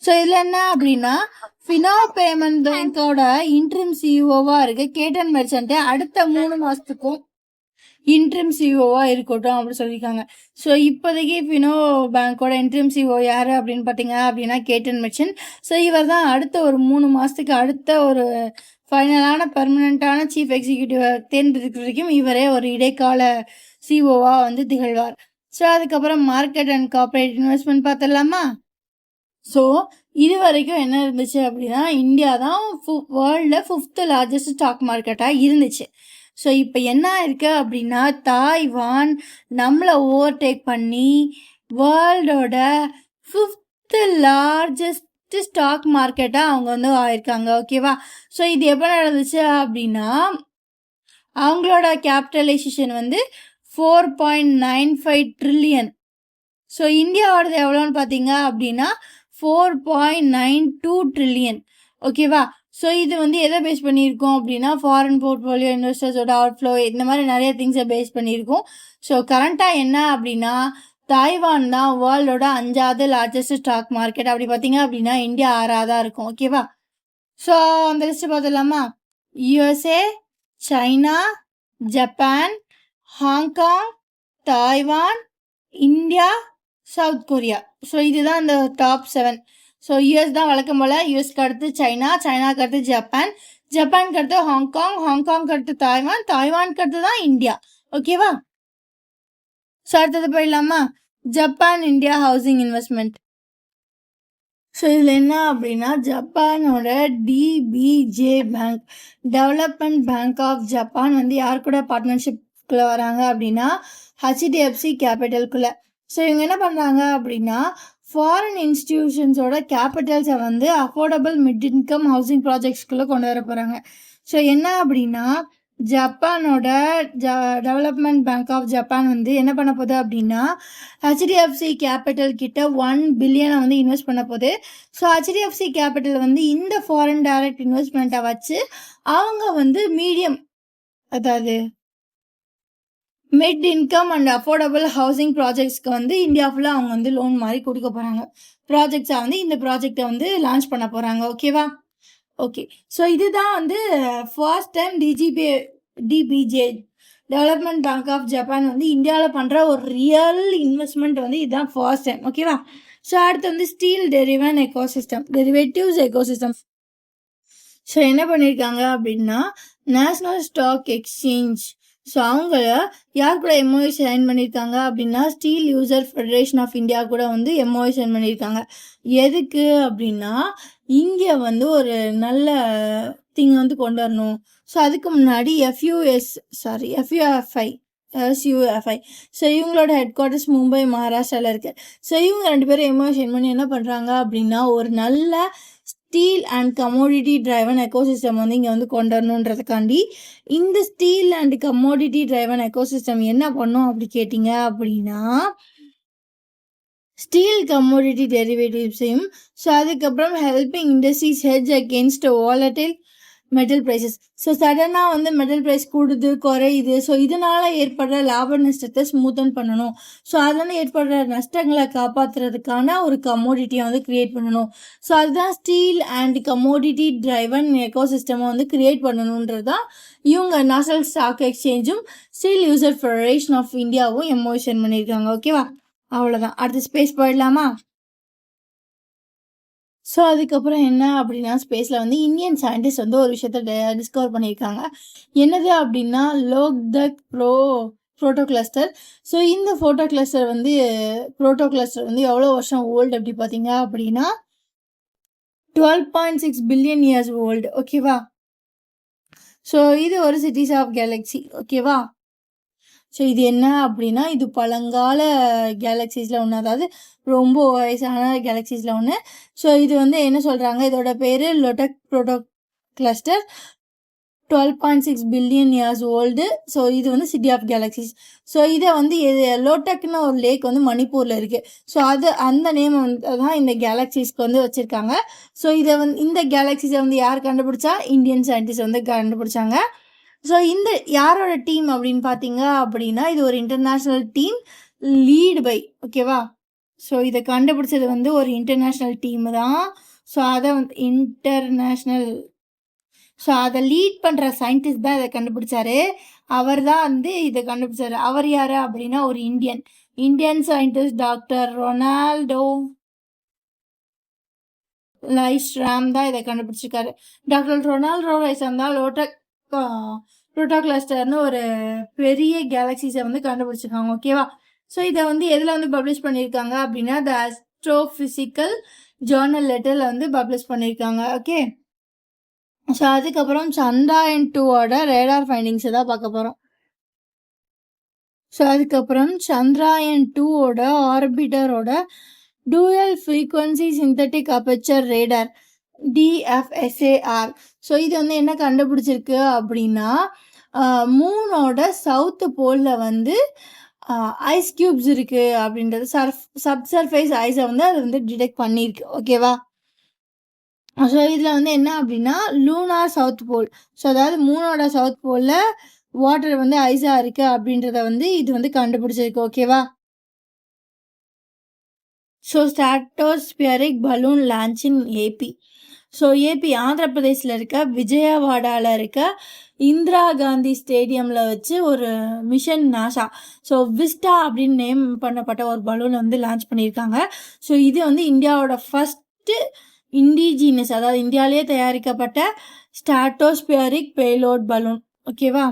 ஸோ இதில் என்ன அப்படின்னா ஃபினோ பேமெண்ட் பேங்க்கோட இன்ட்ரிம் சிஇஓவாக இருக்குது கேட்டன் மெர்ச்சன்ட்டு அடுத்த 3 மாதத்துக்கும் இன்ட்ரிம் சிஓவாக இருக்கட்டும் அப்படின்னு சொல்லியிருக்காங்க. ஸோ இப்போதைக்கு ஃபினோ பேங்க்கோட இன்ட்ரிம் சிஓ யார் அப்படின்னு பார்த்தீங்க அப்படின்னா கேட்டன் மெர்ச்சன்ட். ஸோ இவர் தான் அடுத்த ஒரு 3 மாதத்துக்கு அடுத்த ஒரு ஃபைனலான பெர்மனண்ட்டான சீஃப் எக்ஸிக்யூட்டிவை தேர்ந்தெடுக்கிற வரைக்கும் இவரே ஒரு இடைக்கால சிஓவாக வந்து திகழ்வார். ஸோ அதுக்கப்புறம் மார்க்கெட் அண்ட் கார்பரேட் இன்வெஸ்ட்மெண்ட் பார்த்துடலாமா? ஸோ இது வரைக்கும் என்ன இருந்துச்சு அப்படின்னா இந்தியா தான் வேர்ல்டில் 5th லார்ஜஸ்ட் ஸ்டாக் மார்க்கெட்டாக இருந்துச்சு. ஸோ இப்போ என்ன இருக்கு அப்படின்னா தாய்வான் நம்மளை ஓவர்டேக் பண்ணி வேர்ல்டோட 5th லார்ஜஸ்ட் ஸ்டாக் மார்க்கெட்டாக அவங்க வந்து ஆயிருக்காங்க. ஓகேவா? ஸோ இது எப்போ நடந்துச்சு அப்படின்னா அவங்களோட கேபிட்டலைசேஷன் வந்து 4.95 ட்ரில்லியன். ஸோ இந்தியாவோடது எவ்வளோன்னு பார்த்தீங்க அப்படின்னா 4.92 ட்ரில்லியன். ஓகேவா? ஸோ இது வந்து எதை பேஸ் பண்ணியிருக்கோம் அப்படின்னா ஃபாரின் போர்ட்ஃபோலியோ இன்வெஸ்டர்ஸோட அவுட்ஃப்ளோ இந்த மாதிரி நிறைய திங்ஸை பேஸ் பண்ணியிருக்கோம். ஸோ கரண்ட்டாக என்ன அப்படின்னா தாய்வான் தான் வேர்ல்டோட 5வது லார்ஜஸ்ட் ஸ்டாக் மார்க்கெட். அப்படி பார்த்தீங்க அப்படின்னா இந்தியா 6ஆவதாக இருக்கும். ஓகேவா? ஸோ அந்த லிஸ்ட்டு பார்த்துடலாமா? USA, China, Japan, Hong Kong, Taiwan, India, south Korea. So இதுதான் இந்த டாப் 7. ஸோ யூஎஸ் தான் வழக்கம் போல். யூஎஸ்க்கு அடுத்து சைனா, சைனாக்கு அடுத்து ஜப்பான், ஜப்பானுக்கு அடுத்து ஹாங்காங், ஹாங்காங்க்கு அடுத்து தாய்வான், தாய்வானுக்கு அடுத்து தான் இந்தியா. ஓகேவா? ஸோ அடுத்தது போயிடலாமா? Japan India housing investment. So இதில் என்ன அப்படின்னா ஜப்பானோட DBJ bank development bank of Japan வந்து யார் கூட பார்ட்னர்ஷிப்குள்ளே வராங்க அப்படின்னா ஹெச்டிஎஃப்சி கேபிட்டலுக்குள்ளே. ஸோ இவங்க என்ன பண்ணுறாங்க அப்படின்னா ஃபாரின் இன்ஸ்டிடியூஷன்ஸோட கேபிட்டல்ஸை வந்து அஃபோர்டபுள் மிட் இன்கம் ஹவுசிங் ப்ராஜெக்ட்ஸ்குள்ளே கொண்டு வர போகிறாங்க. ஸோ என்ன அப்படின்னா ஜப்பானோட டெவலப்மெண்ட் பேங்க் ஆஃப் ஜப்பான் வந்து என்ன பண்ண போகுது அப்படின்னா ஹெச்டிஎஃப்சி கேபிட்டல் கிட்ட 1 பில்லியனை வந்து இன்வெஸ்ட் பண்ண போகுது. ஸோ ஹெச்டிஎஃப்சி கேபிட்டல் வந்து இந்த ஃபாரின் டைரக்ட் இன்வெஸ்ட்மெண்ட்டை வச்சு அவங்க வந்து மீடியம் அதாவது mid income and affordable housing ப்ராஜெக்ட்ஸ்க்கு வந்து இந்தியா ஃபுல்லாக அவங்க வந்து லோன் மாதிரி கொடுக்க போகிறாங்க. ப்ராஜெக்ட்ஸை வந்து இந்த ப்ராஜெக்டை வந்து லான்ச் பண்ண போகிறாங்க. ஓகேவா? ஓகே. ஸோ இதுதான் வந்து first time DBJ development bank of Japan வந்து இந்தியாவில் பண்ணுற ஒரு ரியல் இன்வெஸ்ட்மெண்ட் வந்து இதுதான் ஃபர்ஸ்ட் டைம். ஓகேவா? ஸோ அடுத்து வந்து ஸ்டீல் டெரிவேட்டிவ்ஸ் எக்கோசிஸ்டம். ஸோ என்ன பண்ணியிருக்காங்க அப்படின்னா நேஷ்னல் ஸ்டாக் எக்ஸ்சேஞ்ச் ஸோ அவங்க யார் கூட எம்ஓஐ சைன் பண்ணியிருக்காங்க அப்படின்னா steel user federation of India கூட வந்து எம்ஓஐ சைன் பண்ணியிருக்காங்க. எதுக்கு அப்படின்னா இங்கே வந்து ஒரு நல்ல திங் வந்து கொண்டு வரணும். ஸோ அதுக்கு முன்னாடி எஃப்யூஎஃப்ஐ ஸோ இவங்களோட ஹெட் குவார்ட்டர்ஸ் மும்பை மகாராஷ்டிராவில் இருக்குது. ஸோ இவங்க 2 பேரும் எம்ஓஐ சைன் பண்ணி என்ன பண்ணுறாங்க அப்படின்னா ஒரு நல்ல steel and commodity driven ecosystem வந்து இங்கே வந்து கொண்டு வரணுன்றதுக்காண்டி இந்த steel and commodity driven ecosystem என்ன பண்ணும் அப்படி கேட்டிங்க அப்படின்னா ஸ்டீல் கமோடிட்டி டெரிவேட்டிவ்ஸையும் ஸோ அதுக்கப்புறம் helping industries hedge against volatile metal prices. So சடனாக வந்து மெட்டல் ப்ரைஸ் கூடுது குறையுது. ஸோ இதனால் ஏற்படுற லாப நஷ்டத்தை ஸ்மூத்தன் பண்ணணும். ஸோ அதில் ஏற்படுற நஷ்டங்களை காப்பாற்றுறதுக்கான ஒரு கமோடிட்டியை வந்து க்ரியேட் பண்ணணும். ஸோ அதுதான் ஸ்டீல் அண்ட் கமோடிட்டி டிரைவன் எக்கோசிஸ்டமை வந்து க்ரியேட் பண்ணணுன்றது தான் இவங்க நேஷனல் ஸ்டாக் எக்ஸ்சேஞ்சும் ஸ்டீல் யூசர் ஃபெடரேஷன் ஆஃப் இந்தியாவும் எம்ஓஐ சைன் பண்ணியிருக்காங்க. ஓகேவா? அவ்வளோதான். அடுத்து ஸ்பேஸ் போயிடலாமா? ஸோ அதுக்கப்புறம் என்ன அப்படின்னா ஸ்பேஸில் வந்து இந்தியன் சயின்டிஸ்ட் வந்து ஒரு விஷயத்த டிஸ்கவர் பண்ணியிருக்காங்க. என்னது அப்படின்னா லோக்தக் ப்ரோட்டோ கிளஸ்டர். ஸோ இந்த ப்ரோட்டோ கிளஸ்டர் வந்து எவ்வளோ வருஷம் ஓல்டு அப்படி பார்த்தீங்க அப்படின்னா 12.6 பில்லியன் இயர்ஸ் ஓல்டு. ஓகேவா? ஸோ இது ஒரு சிட்டிஸ் ஆஃப் கேலக்ஸி. ஓகேவா? ஸோ இது என்ன அப்படின்னா, இது பழங்கால கேலக்ஸிஸில் ஒன்று, அதாவது ரொம்ப வயசான கேலக்ஸிஸில் ஒன்று. ஸோ இது வந்து என்ன சொல்கிறாங்க, இதோட பேர் லோட்டக் proto cluster, 12.6 billion years old. So இது வந்து சிட்டி ஆஃப் கேலக்ஸிஸ். ஸோ இதை வந்து லோட்டக்னு ஒரு லேக் வந்து மணிப்பூரில் இருக்குது. ஸோ அந்த நேம் வந்து தான் இந்த கேலக்ஸிஸ்க்கு வந்து வச்சுருக்காங்க. ஸோ இதை வந்து இந்த கேலக்ஸிஸை வந்து யார் கண்டுபிடிச்சா, இந்தியன் சயின்டிஸ்ட் வந்து கண்டுபிடிச்சாங்க. ஸோ இந்த யாரோட டீம் அப்படின்னு பார்த்தீங்க அப்படின்னா, இது ஒரு இன்டர்நேஷ்னல் டீம் லீடு பை, ஓகேவா? ஸோ இதை கண்டுபிடிச்சது வந்து ஒரு இன்டர்நேஷ்னல் டீம் தான். ஸோ அதை வந்து இன்டர்நேஷ்னல், ஸோ அதை லீட் பண்ணுற சயின்டிஸ்ட் தான் இதை கண்டுபிடிச்சாரு. அவர் தான் வந்து இதை கண்டுபிடிச்சாரு. அவர் யார் அப்படின்னா ஒரு இந்தியன் சயின்டிஸ்ட் டாக்டர் ரொனால்டோ லைஸ்ராம் தான் இதை கண்டுபிடிச்சிருக்காரு. டாக்டர் ரொனால்டோ லைஸ்ராம் தான் ப்ளூட்டோ கிளஸ்டர்னு ஒரு பெரிய கேலக்ஸிஸை வந்து கண்டுபிடிச்சிருக்காங்க. ஓகேவா? ஸோ இதை வந்து எதில் வந்து பப்ளிஷ் பண்ணியிருக்காங்க அப்படின்னா த ஆஸ்ட்ரோஃபிசிக்கல் ஜேர்னல் லெட்டரில் வந்து பப்ளிஷ் பண்ணியிருக்காங்க. ஓகே. ஸோ அதுக்கப்புறம் சந்திராயன் 2ஓட ரேடார் ஃபைண்டிங்ஸை தான் பார்க்க போகிறோம். ஸோ அதுக்கப்புறம் சந்திராயன் 2ஓட ஆர்பிட்டரோட dual frequency synthetic aperture radar DFSAR. So இது வந்து என்ன கண்டுபிடிச்சிருக்கு அப்படின்னா, மூனோட சவுத்து போலில் வந்து ஐஸ் க்யூப்ஸ் இருக்குது அப்படின்றது சப்சர்ஃபேஸ் ஐஸை வந்து அது வந்து டிடெக்ட் பண்ணியிருக்கு. ஓகேவா? ஸோ இதில் வந்து என்ன அப்படின்னா லூனார் சவுத் போல், ஸோ அதாவது மூனோட சவுத் போலில் வாட்டர் வந்து ஐஸாக இருக்குது அப்படின்றத வந்து இது வந்து கண்டுபிடிச்சிருக்கு. ஓகேவா? So stratospheric balloon launch in AP. So AP Andhra பிரதேசில் இருக்க விஜயவாடாவில் இருக்க இந்திரா காந்தி ஸ்டேடியமில் வச்சு ஒரு மிஷன் நாசா, ஸோ விஸ்டா அப்படின்னு நேம் பண்ணப்பட்ட ஒரு பலூனை வந்து லான்ச் பண்ணியிருக்காங்க. ஸோ இது வந்து இந்தியாவோட ஃபஸ்ட்டு இண்டிஜினஸ், அதாவது இந்தியாவிலேயே தயாரிக்கப்பட்ட ஸ்ட்ராட்டோஸ்பியரிக் பேலோட் பலூன். ஓகேவா?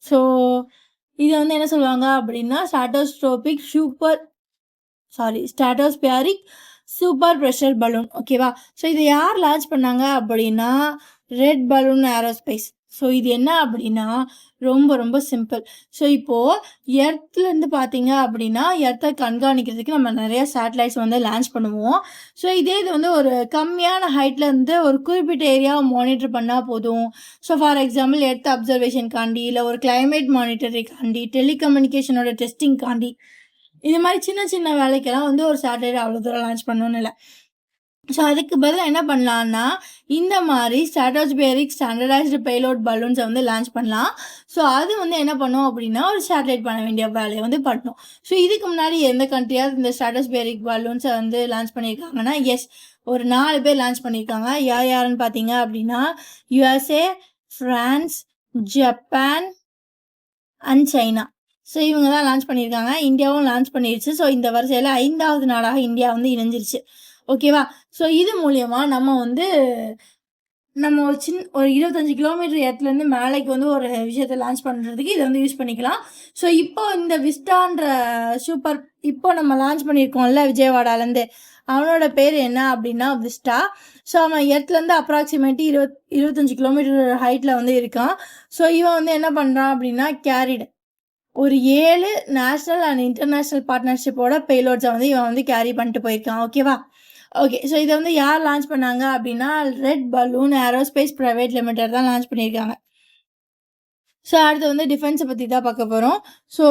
ஸோ இதை வந்து என்ன சொல்லுவாங்க அப்படின்னா ஸ்ட்ராட்டோஸ்பியரிக் சூப்பர் ப்ரெஷர் பலூன். ஓகேவா? ஸோ இதை யார் லான்ச் பண்ணாங்க அப்படின்னா ரெட் பலூன் ஏரோஸ்பேஸ். ஸோ இது என்ன அப்படின்னா ரொம்ப ரொம்ப சிம்பிள். ஸோ இப்போது எர்த்லேருந்து பார்த்தீங்க அப்படின்னா எர்த்தை கண்காணிக்கிறதுக்கு நம்ம நிறைய சேட்டலைட்ஸ் வந்து லான்ச் பண்ணுவோம். ஸோ இதே இது வந்து ஒரு கம்மியான ஹைட்லேருந்து ஒரு குறிப்பிட்ட ஏரியாவை மானிட்டர் பண்ணால் போதும். ஸோ ஃபார் எக்ஸாம்பிள் எர்த் அப்சர்வேஷனுக்காண்டி, இல்லை ஒரு கிளைமேட் மானிட்டரிங்காண்டி, டெலிகம்யூனிகேஷனோட டெஸ்டிங்காண்டி, இது மாதிரி சின்ன சின்ன வேலைக்கெல்லாம் வந்து ஒரு சேட்டலைட் அவ்வளோ தூரம் லான்ச் பண்ணணும்னு இல்லை. ஸோ அதுக்கு பதிலாக என்ன பண்ணலான்னா இந்த மாதிரி ஸ்ட்ராட்டோஸ்பியரிக் ஸ்டாண்டர்டைஸ்டு பேலோட் பலூன்ஸை வந்து லான்ச் பண்ணலாம். ஸோ அது வந்து என்ன பண்ணும் அப்படின்னா ஒரு சேட்டலைட் பண்ண வேண்டிய வேலையை வந்து பண்ணணும். ஸோ இதுக்கு முன்னாடி எந்த கண்ட்ரியாவது இந்த ஸ்ட்ராட்டோஸ்பியரிக் பலூன்ஸை வந்து லான்ச் பண்ணியிருக்காங்கன்னா எஸ், ஒரு 4 பேர் லான்ச் பண்ணியிருக்காங்க. யாருன்னு பார்த்தீங்க அப்படின்னா USA, France, Japan and China. So இவங்க தான் லான்ச் பண்ணியிருக்காங்க. இந்தியாவும் லான்ச் பண்ணிடுச்சு. ஸோ இந்த வரிசையில் 5வது நாடாக இந்தியா வந்து இணைஞ்சிருச்சு. ஓகேவா? ஸோ இது மூலியமாக நம்ம ஒரு 25 கிலோமீட்டர் இடத்துலேருந்து மேலைக்கு வந்து ஒரு விஷயத்தை லான்ச் பண்ணுறதுக்கு இதை வந்து யூஸ் பண்ணிக்கலாம். ஸோ இப்போ இந்த விஸ்டான்ற சூப்பர் இப்போ நம்ம லான்ச் பண்ணியிருக்கோம்ல விஜயவாடாலேருந்து, அவனோட பேர் என்ன அப்படின்னா விஸ்டா. ஸோ அவன் இடத்துலேருந்து அப்ராக்சிமேட்லி 25 கிலோமீட்டர் ஹைட்டில் வந்து இருக்கான். ஸோ இவன் வந்து என்ன பண்ணுறான் அப்படின்னா கேரிடு ஒரு 7 நேஷ்னல் அண்ட் இன்டர்நேஷ்னல் பார்ட்னர்ஷிப்போட பேலோட்ஸை வந்து இவன் வந்து கேரி பண்ணிட்டு போயிருக்கான். ஓகேவா? ஓகே. ஸோ இதை வந்து யார் லான்ச் பண்ணாங்க அப்படின்னா red balloon aerospace private limited தான் லான்ச் பண்ணியிருக்காங்க. ஸோ அடுத்து வந்து டிஃபென்ஸை பற்றி தான் பார்க்க போகிறோம். So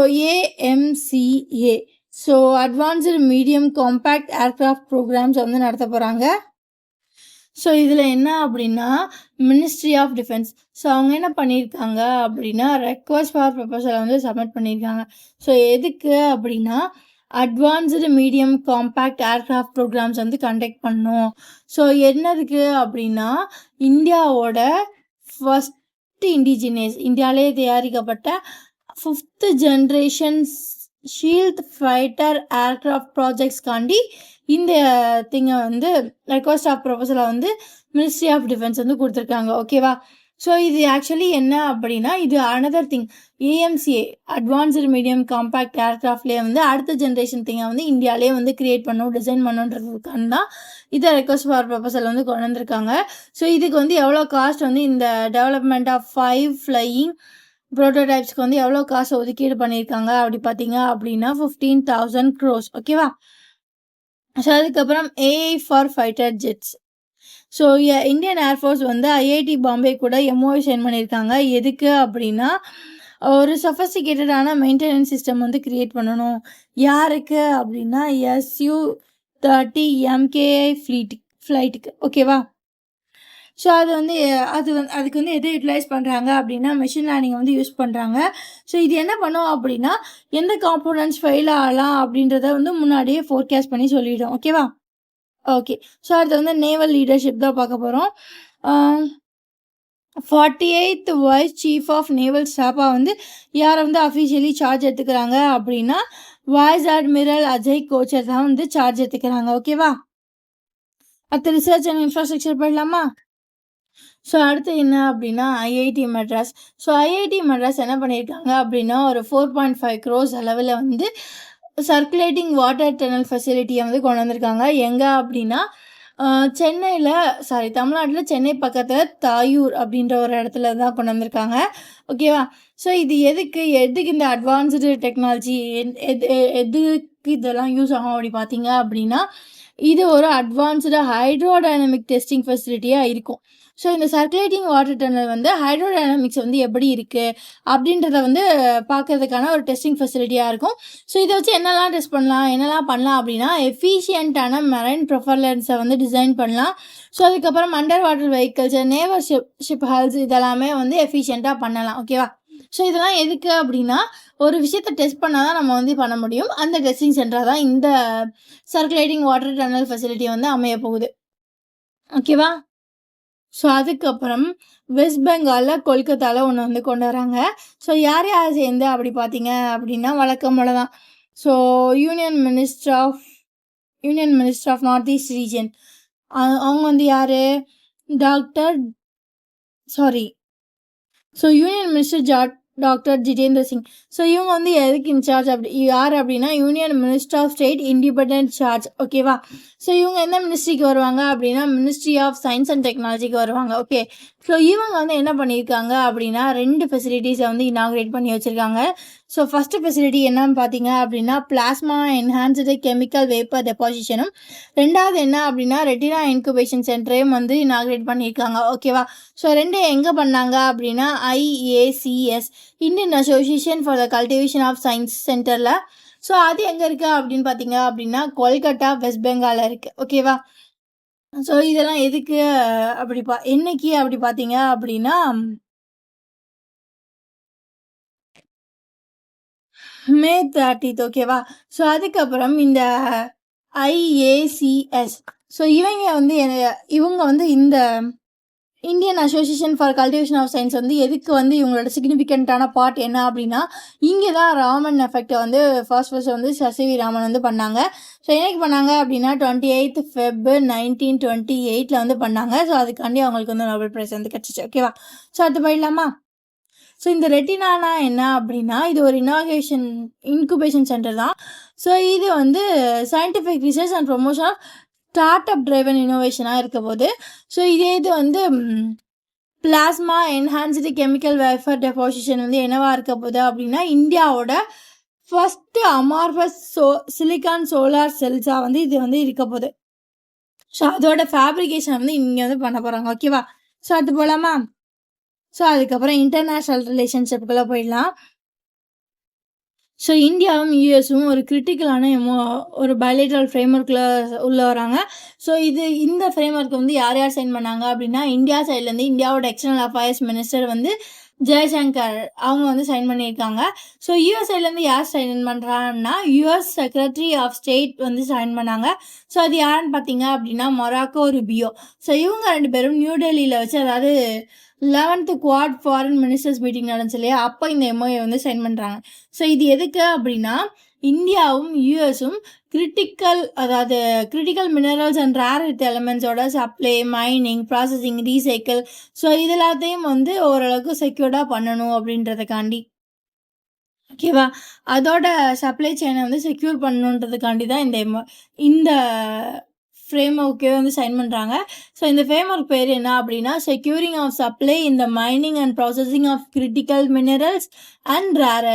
AMCA, so advanced medium compact aircraft programmes வந்து நடத்த போகிறாங்க. ஸோ இதில் என்ன அப்படின்னா மினிஸ்ட்ரி ஆஃப் டிஃபென்ஸ், ஸோ அவங்க என்ன பண்ணியிருக்காங்க அப்படின்னா ரெக்வஸ்ட் ஃபார் ப்ரொபோசலை வந்து சப்மிட் பண்ணியிருக்காங்க. ஸோ எதுக்கு அப்படின்னா advanced medium compact aircraft programmes வந்து கண்டக்ட் பண்ணணும். ஸோ என்னதுக்கு அப்படின்னா இந்தியாவோட ஃபஸ்ட்டு இண்டிஜினியஸ், இந்தியாவிலே தயாரிக்கப்பட்ட 5th generation shield fighter aircraft ப்ராஜெக்ட்ஸ்காண்டி இந்த திங்கை வந்து ரெக்வஸ்ட் ஆஃப் ப்ரொபோசலை வந்து மினிஸ்ட்ரி ஆஃப் டிஃபென்ஸ் வந்து கொடுத்துருக்காங்க. ஓகேவா? ஸோ இது ஆக்சுவலி என்ன அப்படின்னா, இது another thing. AMCA advanced medium compact ஏர்கிராஃப்ட்லேயே வந்து அடுத்த ஜென்ரேஷன் திங்கை வந்து இந்தியாவிலே வந்து கிரியேட் பண்ணணும், டிசைன் பண்ணணுன்றதுக்கான தான் இதை ரெக்வஸ்ட் ஃபார் ப்ரொபோசல் வந்து கொண்டு வந்திருக்காங்க. ஸோ இதுக்கு வந்து எவ்வளோ காஸ்ட் வந்து இந்த டெவலப்மெண்ட் ஆஃப் 5 ஃப்ளையிங் ப்ரோட்டோடைப்ஸ்க்கு வந்து எவ்வளோ காசு ஒதுக்கீடு பண்ணியிருக்காங்க அப்படி பார்த்தீங்க அப்படின்னா 15,000 crores. ஓகேவா? ஸோ அதுக்கப்புறம் AI for fighter ஜெட்ஸ். So Indian air force வந்து ஐஐடி பாம்பே கூட எம்ஓஐ சைன் பண்ணியிருக்காங்க. எதுக்கு அப்படின்னா, ஒரு சொஃபஸ்டிகேட்டடான மெயின்டெனன்ஸ் சிஸ்டம் வந்து கிரியேட் பண்ணணும். யாருக்கு அப்படின்னா SU-30 MKI ஃப்ளைட்டுக்கு. ஓகேவா? ஸோ அதுக்கு வந்து எது யூட்டிலைஸ் பண்ணுறாங்க அப்படின்னா மெஷின் லேர்னிங் வந்து யூஸ் பண்ணுறாங்க. ஸோ இது என்ன பண்ணும் அப்படின்னா, எந்த காம்போனன்ட்ஸ் ஃபெயில் ஆகலாம் அப்படின்றத வந்து முன்னாடியே ஃபோர்காஸ்ட் பண்ணி சொல்லிவிடும். ஓகேவா? ஓகே. ஸோ அடுத்து வந்து நேவல் லீடர்ஷிப் தான் பார்க்க போகிறோம். 48th vice chief of naval ஸ்டாஃபாக வந்து யாரை வந்து அஃபிஷியலி சார்ஜ் எடுத்துக்கிறாங்க அப்படின்னா, வைஸ் அட்மிரல் அஜய் கோச்சர் தான் வந்து சார்ஜ் எடுத்துக்கிறாங்க. ஓகேவா? அடுத்து ரிசர்ச் அண்ட் இன்ஃப்ராஸ்ட்ரக்சர் போயிடலாமா? ஸோ அடுத்து என்ன அப்படின்னா IIT Madras. So IIT Madras என்ன பண்ணியிருக்காங்க அப்படின்னா, ஒரு 4.5 crores அளவில் வந்து சர்க்குலேட்டிங் வாட்டர் டனல் ஃபெசிலிட்டியை வந்து கொண்டு வந்திருக்காங்க. எங்கே அப்படின்னா தமிழ்நாட்டில் சென்னை பக்கத்தில் தாயூர் அப்படின்ற ஒரு இடத்துல தான் கொண்டு வந்திருக்காங்க. ஓகேவா? ஸோ இது எதுக்கு இந்த அட்வான்ஸ்டு டெக்னாலஜி எதுக்கு இதெல்லாம் யூஸ் ஆகும் அப்படி பார்த்தீங்க அப்படின்னா, இது ஒரு அட்வான்ஸ்டு ஹைட்ரோடைனமிக் டெஸ்டிங் ஃபெசிலிட்டியாக இருக்கும். ஸோ இந்த சர்க்குலேட்டிங் வாட்டர் டனல் வந்து ஹைட்ரோடைனமிக்ஸ் வந்து எப்படி இருக்குது அப்படின்றத வந்து பார்க்கறதுக்கான ஒரு டெஸ்டிங் ஃபெசிலிட்டியாக இருக்கும். ஸோ இதை வச்சு என்னெல்லாம் பண்ணலாம் அப்படின்னா, எஃபிஷியண்ட்டான மெரைன் ப்ரொஃபலன்ஸை வந்து டிசைன் பண்ணலாம். ஸோ அதுக்கப்புறம் under water vehicles, naval ship hulls இதெல்லாமே வந்து எஃபிஷியண்ட்டாக பண்ணலாம். ஓகேவா? ஸோ இதெல்லாம் எதுக்கு அப்படின்னா, ஒரு விஷயத்தை டெஸ்ட் பண்ணால் தான் நம்ம வந்து பண்ண முடியும். அந்த டெஸ்டிங் சென்டராக தான் இந்த சர்க்குலேட்டிங் வாட்டர் டனல் ஃபெசிலிட்டி வந்து அமைய போகுது. ஓகேவா? ஸோ அதுக்கப்புறம் வெஸ்ட் பெங்காலில் கொல்கத்தாவில் ஒன்று வந்து கொண்டு வராங்க. ஸோ யார் சேர்ந்து அப்படி பார்த்தீங்க அப்படின்னா, வழக்கம் போல தான். So union minister of north east region அவங்க வந்து யார் union minister doctor Jitendra Singh. So இவங்க வந்து எதுக்கு இன்சார்ஜ் யார் அப்படின்னா, union minister of state independent charge. ஓகேவா? ஸோ இவங்க எந்த மினிஸ்ட்ரிக்கு வருவாங்க அப்படின்னா, மினிஸ்ட்ரி ஆஃப் சயின்ஸ் அண்ட் டெக்னாலஜிக்கு வருவாங்க. ஓகே. ஸோ இவங்க வந்து என்ன பண்ணியிருக்காங்க அப்படின்னா, 2 ஃபெசிலிட்டிஸை வந்து இனாக்ரேட் பண்ணி வச்சுருக்காங்க. ஸோ ஃபஸ்ட்டு ஃபெசிலிட்டி என்னன்னு பார்த்தீங்க அப்படின்னா, பிளாஸ்மா என்ஹான்ஸ்டு கெமிக்கல் வேப்பர் டெபாசிஷனும், ரெண்டாவது என்ன அப்படின்னா ரெட்டினா இன்குபேஷன் சென்டரையும் வந்து இனாக்ரேட் பண்ணியிருக்காங்க. ஓகேவா? ஸோ 2 எங்கே பண்ணாங்க அப்படின்னா, IACS Indian association for the cultivation of science சென்டரில். ஸோ அது எங்கே இருக்குது அப்படின்னு பார்த்தீங்க அப்படின்னா, கொல்கட்டா வெஸ்ட் பெங்காலில் இருக்குது. ஓகேவா? ஸோ இதெல்லாம் எதுக்கு என்னைக்கு அப்படி பார்த்தீங்க அப்படின்னா, May 30th. ஓகேவா? ஸோ அதுக்கப்புறம் இந்த IACS ஸோ இவங்க வந்து இந்த Indian association for cultivation of science வந்து எதுக்கு வந்து இவங்களோட சிக்னிஃபிகண்ட்டான பார்ட் என்ன அப்படின்னா, இங்கே தான் ராமன் எஃபெக்டை வந்து ஃபர்ஸ்ட் வந்து சசிவி ராமன் வந்து பண்ணாங்க. ஸோ என்னைக்கு பண்ணாங்க அப்படின்னா 28th Feb 1928 வந்து பண்ணாங்க. ஸோ அதுக்காண்டி அவங்களுக்கு வந்து நோபல் ப்ரைஸ் வந்து கிடச்சிச்சு. ஓகேவா? ஸோ அடுத்து போயிடலாமா? ஸோ இந்த ரெட்டினானா என்ன அப்படின்னா, இது ஒரு இன்குபேஷன் சென்டர் தான். ஸோ இது வந்து scientific research and promotion of start up driven இன்னோவேஷனாக இருக்க போது. ஸோ இது வந்து plasma enhanced chemical wafer deposition வந்து என்னவாக இருக்க போகுது அப்படின்னா, இந்தியாவோட ஃபஸ்ட்டு அமார்பஸ் சிலிக்கான் சோலார் செல்ஸாக வந்து இது வந்து இருக்க போகுது. ஸோ அதோட ஃபேப்ரிகேஷன் வந்து இங்கே வந்து பண்ண போகிறாங்க. ஓகேவா? ஸோ அது போகலாமா? ஸோ அதுக்கப்புறம் இன்டர்நேஷ்னல் ரிலேஷன்ஷிப்புக்குள்ளே போயிடலாம். ஸோ இந்தியாவும் யூஎஸும் ஒரு கிரிட்டிக்கலான ஒரு பைலேட்ரல் ஃப்ரேம்ஒர்க்கில் உள்ளே வராங்க. ஸோ இந்த ஃப்ரேம்ஒர்க் வந்து யார் சைன் பண்ணாங்க அப்படின்னா, இந்தியா சைட்லேருந்து இந்தியாவோட எக்ஸ்டர்னல் அஃபேர்ஸ் மினிஸ்டர் வந்து ஜெய்சங்கர் அவங்க வந்து சைன் பண்ணியிருக்காங்க. ஸோ யூஎஸ் சைட்லேருந்து யார் சைன் பண்ணுறாங்கன்னா, யூஎஸ் செக்ரட்டரி ஆஃப் ஸ்டேட் வந்து சைன் பண்ணாங்க. ஸோ அது யாருன்னு பார்த்தீங்க அப்படின்னா, மொராக்கோ ருபியோ. ஸோ இவங்க 2 பேரும் நியூ டெல்லியில் வச்சு, அதாவது 11th quad foreign ministers meeting நடந்துச்சு இல்லையா, அப்போ இந்த எம்ஓஏ வந்து சைன் பண்ணுறாங்க. ஸோ இது எதுக்கு அப்படின்னா, இந்தியாவும் யூஎஸும் critical minerals and rare earth எலமெண்ட்ஸோட supply, mining, processing, recycle, so இது எல்லாத்தையும் வந்து ஓரளவுக்கு செக்யூர்டாக பண்ணணும் அப்படின்றதுக்காண்டி, ஓகேவா, அதோட சப்ளை செயினை வந்து செக்யூர் பண்ணணுன்றதுக்காண்டி தான் இந்த ஃப்ரேம் ஒர்க்கே வந்து சைன் பண்ணுறாங்க. ஸோ இந்த ஃப்ரேம் ஒர்க் பேர் என்ன அப்படின்னா, செக்யூரிங் ஆஃப் சப்ளை இந்த mining and processing of critical minerals and rare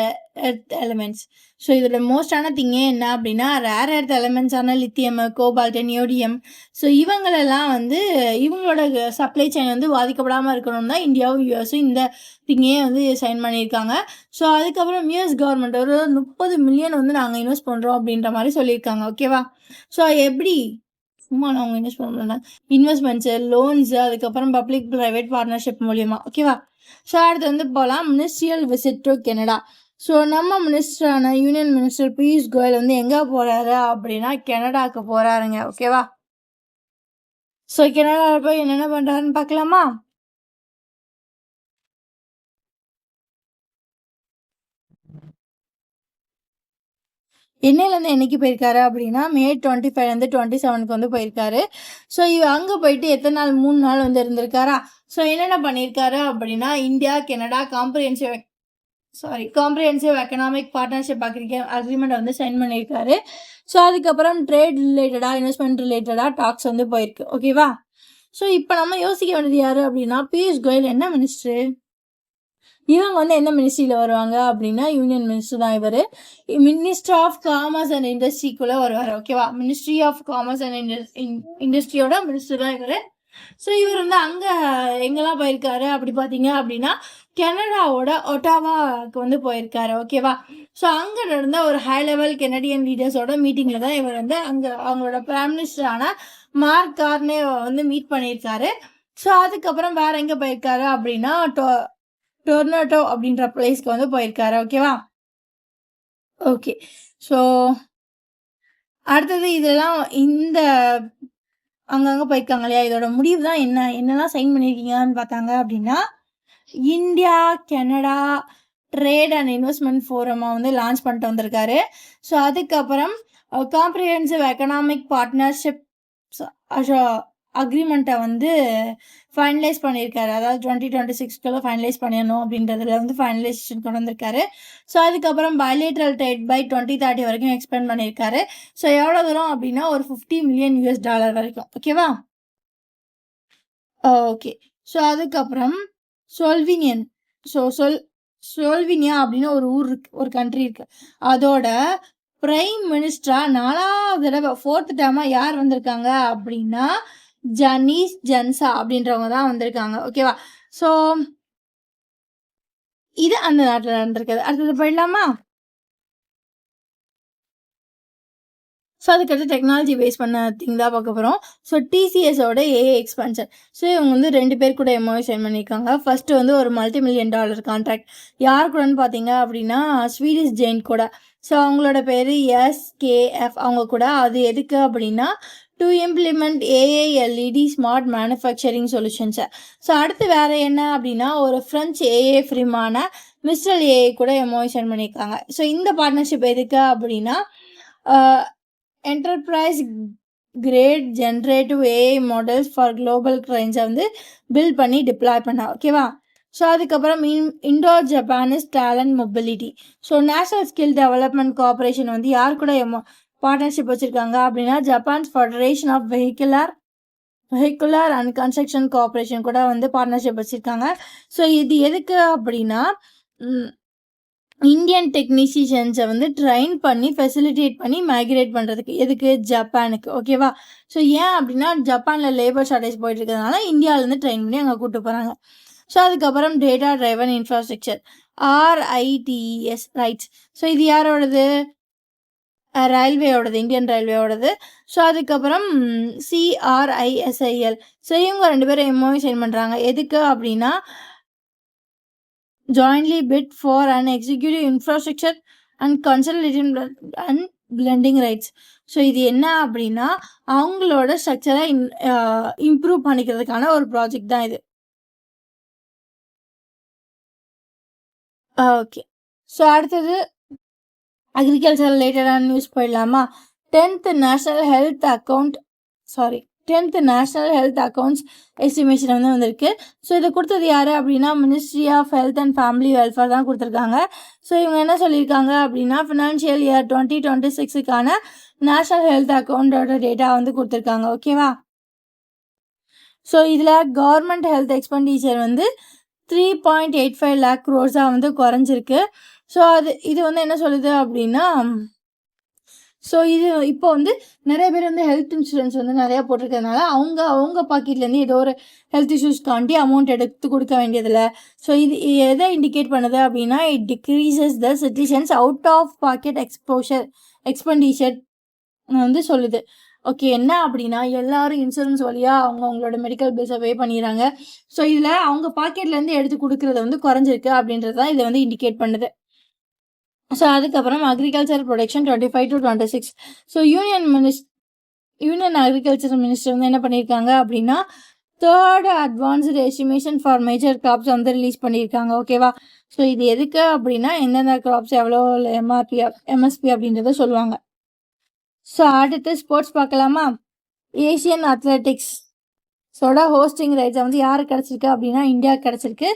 earth elements. So இதில் மோஸ்டான திங்கே என்ன அப்படின்னா, ரேர் எர்த் எலிமெண்ட்ஸான லித்தியம், கோபால்ட், நியோடியம், ஸோ இவங்களெல்லாம் வந்து இவங்களோட சப்ளை செயின் வந்து பாதிக்கப்படாமல் இருக்கணும் தான் இந்தியாவும் யூஎஸும் இந்த திங்கே வந்து சைன் பண்ணியிருக்காங்க. ஸோ அதுக்கப்புறம் யூஎஸ் கவர்மெண்ட் ஒரு 30 மில்லியன் வந்து நாங்கள் இன்வெஸ்ட் பண்ணுறோம் அப்படின்ற மாதிரி சொல்லியிருக்காங்க. ஓகேவா, ஸோ எப்படி சும்மா அவங்க இன்வெஸ்ட் பண்ண முடியல, இன்வெஸ்ட்மெண்ட்ஸு, லோன்ஸு, அதுக்கப்புறம் பப்ளிக் ப்ரைவேட் பார்ட்னர்ஷிப் மூலியமா. ஓகேவா, ஸோ அடுத்து வந்து போகலாம் ministerial visit to Canada. So நம்ம மினிஸ்டரான யூனியன் மினிஸ்டர் பியூஷ் கோயல் வந்து எங்கே போகிறாரு அப்படின்னா கெனடாவுக்கு போகிறாருங்க. ஓகேவா, ஸோ கெனடாவில் போய் என்னென்ன பண்ணுறாருன்னு பார்க்கலாமா. என்னையிலேருந்து என்னைக்கு போயிருக்காரு அப்படின்னா May 25 27 வந்து போயிருக்காரு. ஸோ அங்கே போயிட்டு எத்தனை நாள், 3 நாள் வந்து இருந்திருக்காரா. ஸோ என்னென்ன பண்ணியிருக்காரு அப்படின்னா, India Canada comprehensive economic partnership agreement வந்து சைன் பண்ணியிருக்காரு. ஸோ அதுக்கப்புறம் ட்ரேட் ரிலேட்டடாக, இன்வெஸ்ட்மெண்ட் ரிலேட்டடாக டாக்ஸ் வந்து போயிருக்கு. ஓகேவா, ஸோ இப்போ நம்ம யோசிக்க வேண்டியது யார் அப்படின்னா, பியூஷ் கோயல் என்ன மினிஸ்டர், இவங்க வந்து என்ன மினிஸ்ட்ரியில் வருவாங்க அப்படின்னா யூனியன் மினிஸ்டர் தான் இவர். மினிஸ்டர் ஆஃப் காமர்ஸ் அண்ட் இண்டஸ்ட்ரிக்குள்ளே வருவார். ஓகேவா, மினிஸ்ட்ரி ஆஃப் காமர்ஸ் அண்ட் இண்டஸ்ட்ரியோட மினிஸ்டர் தான் இவர். ஸோ இவர் வந்து அங்கே எங்கெல்லாம் போயிருக்காரு அப்படி பார்த்தீங்க அப்படின்னா கெனடாவோட ஒட்டாவாக்கு வந்து போயிருக்காரு. ஓகேவா, ஸோ அங்கே நடந்த ஒரு ஹை லெவல் கெனடியன் லீடர்ஸோட மீட்டிங்கில் தான் இவர் வந்து அங்கே அவங்களோட பிரைம் மினிஸ்டரான மார்க் கார்னே வந்து மீட் பண்ணியிருக்காரு. ஸோ அதுக்கப்புறம் வேற எங்கே போயிருக்காரு அப்படின்னா டொர்னோட்டோ அப்படின்ற பிளேஸ்க்கு வந்து போயிருக்காரு. ஓகேவா, ஓகே, ஸோ அடுத்தது இதெல்லாம் இந்த அங்கங்கே போயிருக்காங்க இல்லையா, இதோட முடிவு தான் என்னெல்லாம் சைன் பண்ணியிருக்கீங்கன்னு பார்த்தாங்க அப்படின்னா, India Canada trade and investment ஃபோரமாக வந்து லான்ச் பண்ணிட்டு வந்திருக்காரு. ஸோ அதுக்கப்புறம் காம்ப்ரிஹென்சிவ் எக்கனாமிக் பார்ட்னர்ஷிப் அக்ரிமெண்ட்டை வந்து ஃபைனலைஸ் பண்ணியிருக்காரு. அதாவது 2026 ஃபைனலைஸ் பண்ணிடணும் அப்படின்றதுல வந்து ஃபைனலைசேஷன் கொண்டு வந்திருக்காரு. ஸோ அதுக்கப்புறம் பைலேட்ரல் ட்ரேட் பை 2030 வரைக்கும் எக்ஸ்பெண்ட் பண்ணியிருக்காரு. ஸோ எவ்வளோ தூரம் அப்படின்னா ஒரு $50 மில்லியன் வரைக்கும். ஓகேவா, ஓகே, ஸோ அதுக்கப்புறம் ஸ்லோவேனியன் ஸ்லோவேனியா அப்படின்னு ஒரு ஊர் இருக்கு, ஒரு கண்ட்ரி இருக்கு. அதோட பிரைம் மினிஸ்டரா 4வது தடவை 4th டேர்மாக யார் வந்திருக்காங்க அப்படின்னா ஜனீஸ் ஜன்சா அப்படின்றவங்க தான் வந்திருக்காங்க. ஓகேவா, ஸோ இது அந்த நாட்டில் நடந்திருக்குது. அடுத்தது போயிடலாமா. ஸோ அதுக்கடுத்து டெக்னாலஜி பேஸ் பண்ண திங் தான் பார்க்க போகிறோம். ஸோ டிசிஎஸோட ஏஐ எக்ஸ்பென்ஷன். ஸோ இவங்க வந்து 2 பேர் கூட எம்ஓஐ சைன் பண்ணியிருக்காங்க. ஃபர்ஸ்ட் வந்து ஒரு $multi-million கான்ட்ராக்ட் யார் கூடன்னு பார்த்தீங்க அப்படின்னா ஸ்வீடிஷ் ஜெயின் கூட. ஸோ அவங்களோட பேர் SKF அவங்க கூட. அது எதுக்கு அப்படின்னா to implement AI LED smart manufacturing சொல்யூஷன்ஸை. ஸோ அடுத்து வேறு என்ன அப்படின்னா ஒரு ஃப்ரெஞ்ச் ஏஐ ஃப்ரீமான மிஸ்டல் ஏஐ கூட எம்ஓஐ சைன் பண்ணியிருக்காங்க. ஸோ இந்த பார்ட்னர்ஷிப் எதுக்கு அப்படின்னா enterprise grade generative AI models for global கிளைண்ட்ஸை வந்து பில்ட் பண்ணி டிப்ளாய் பண்ண. ஓகேவா, ஸோ அதுக்கப்புறம் Indo Japanese talent mobility. So national skill development cooperation வந்து யார் கூட பார்ட்னர்ஷிப் வச்சுருக்காங்க அப்படின்னா Japan's federation of vehicular and construction cooperation கூட வந்து பார்ட்னர்ஷிப் வச்சுருக்காங்க. ஸோ இது எதுக்கு அப்படின்னா இந்தியன் டெக்னீஷியன்ஸை வந்து ட்ரைன் பண்ணி ஃபெசிலிட்டேட் பண்ணி மைக்ரேட் பண்ணுறதுக்கு. எதுக்கு, ஜப்பானுக்கு. ஓகேவா, ஸோ ஏன் அப்படின்னா ஜப்பானில் லேபர் ஷார்டேஜ் போயிட்டு இருக்கிறதுனால இந்தியாவிலேருந்து ட்ரெயின் பண்ணி அங்கே கூப்பிட்டு போகிறாங்க. ஸோ அதுக்கப்புறம் data driven infrastructure RITES RITES. So இது யாரோடது, ரயில்வேயோடது, இந்தியன் ரயில்வேயோடது. ஸோ அதுக்கப்புறம் CRISIL. ஸோ இவங்க 2 பேரும் எம்ஓஐ சைன் பண்ணுறாங்க. எதுக்கு அப்படின்னா jointly bid for an executive infrastructure and consolidation and blending rights. So இது என்ன அப்படின்னா அவங்களோட ஸ்ட்ரக்சரை இம்ப்ரூவ் பண்ணிக்கிறதுக்கான ஒரு ப்ராஜெக்ட் தான் இது. ஓகே. ஸோ அடுத்தது அக்ரிகல்ச்சர் ரிலேட்டடான நியூஸ் போயிடலாமா? 10th national health accounts estimation வந்து வந்திருக்கு. ஸோ இதை கொடுத்தது யார் அப்படின்னா ministry of health and family welfare தான் கொடுத்துருக்காங்க. ஸோ இவங்க என்ன சொல்லியிருக்காங்க அப்படின்னா ஃபினான்ஷியல் இயர் 2026க்கான நேஷனல் ஹெல்த் அக்கௌண்டோட டேட்டா வந்து கொடுத்துருக்காங்க. ஓகேவா? ஸோ இதில் கவர்மெண்ட் ஹெல்த் எக்ஸ்பெண்டிச்சர் வந்து 3.85 lakh crores வந்து குறைஞ்சிருக்கு. ஸோ இது வந்து என்ன சொல்லுது அப்படின்னா ஸோ இது இப்போ வந்து நிறைய பேர் வந்து ஹெல்த் இன்சூரன்ஸ் வந்து நிறையா போட்டிருக்கிறதுனால அவங்க பாக்கெட்லேருந்து ஏதோ ஒரு ஹெல்த் இஷ்யூஸ்க்காண்டி அமௌண்ட் எடுத்து கொடுக்க வேண்டியதில்லை. ஸோ இது எதை இண்டிகேட் பண்ணுது அப்படின்னா it decreases the citizens out of pocket expenditure வந்து சொல்லுது. ஓகே, என்ன அப்படின்னா எல்லாரும் இன்சூரன்ஸ் வழியாக அவங்களோட மெடிக்கல் பில்ஸை பே பண்ணிடுறாங்க. ஸோ இதில் அவங்க பாக்கெட்லேருந்து எடுத்து கொடுக்குறது வந்து குறைஞ்சிருக்கு அப்படின்றது தான் இதை வந்து இண்டிகேட் பண்ணுது. ஸோ அதுக்கப்புறம் agriculture production 25 to 26. So union agriculture minister வந்து என்ன பண்ணியிருக்காங்க அப்படின்னா 3rd advanced estimation for major crops வந்து ரிலீஸ் பண்ணியிருக்காங்க. ஓகேவா? ஸோ இது எதுக்கு அப்படின்னா எந்தெந்த கிராப்ஸ் எவ்வளோ எம்எஸ்பி அப்படின்றத சொல்லுவாங்க. ஸோ அடுத்து ஸ்போர்ட்ஸ் பார்க்கலாமா? ஏஷியன் அத்லெட்டிக்ஸ் ஹோஸ்டிங் ரைட்ஸை வந்து யாருக்கு கிடச்சிருக்கு அப்படின்னா இந்தியாவுக்கு கிடச்சிருக்கு.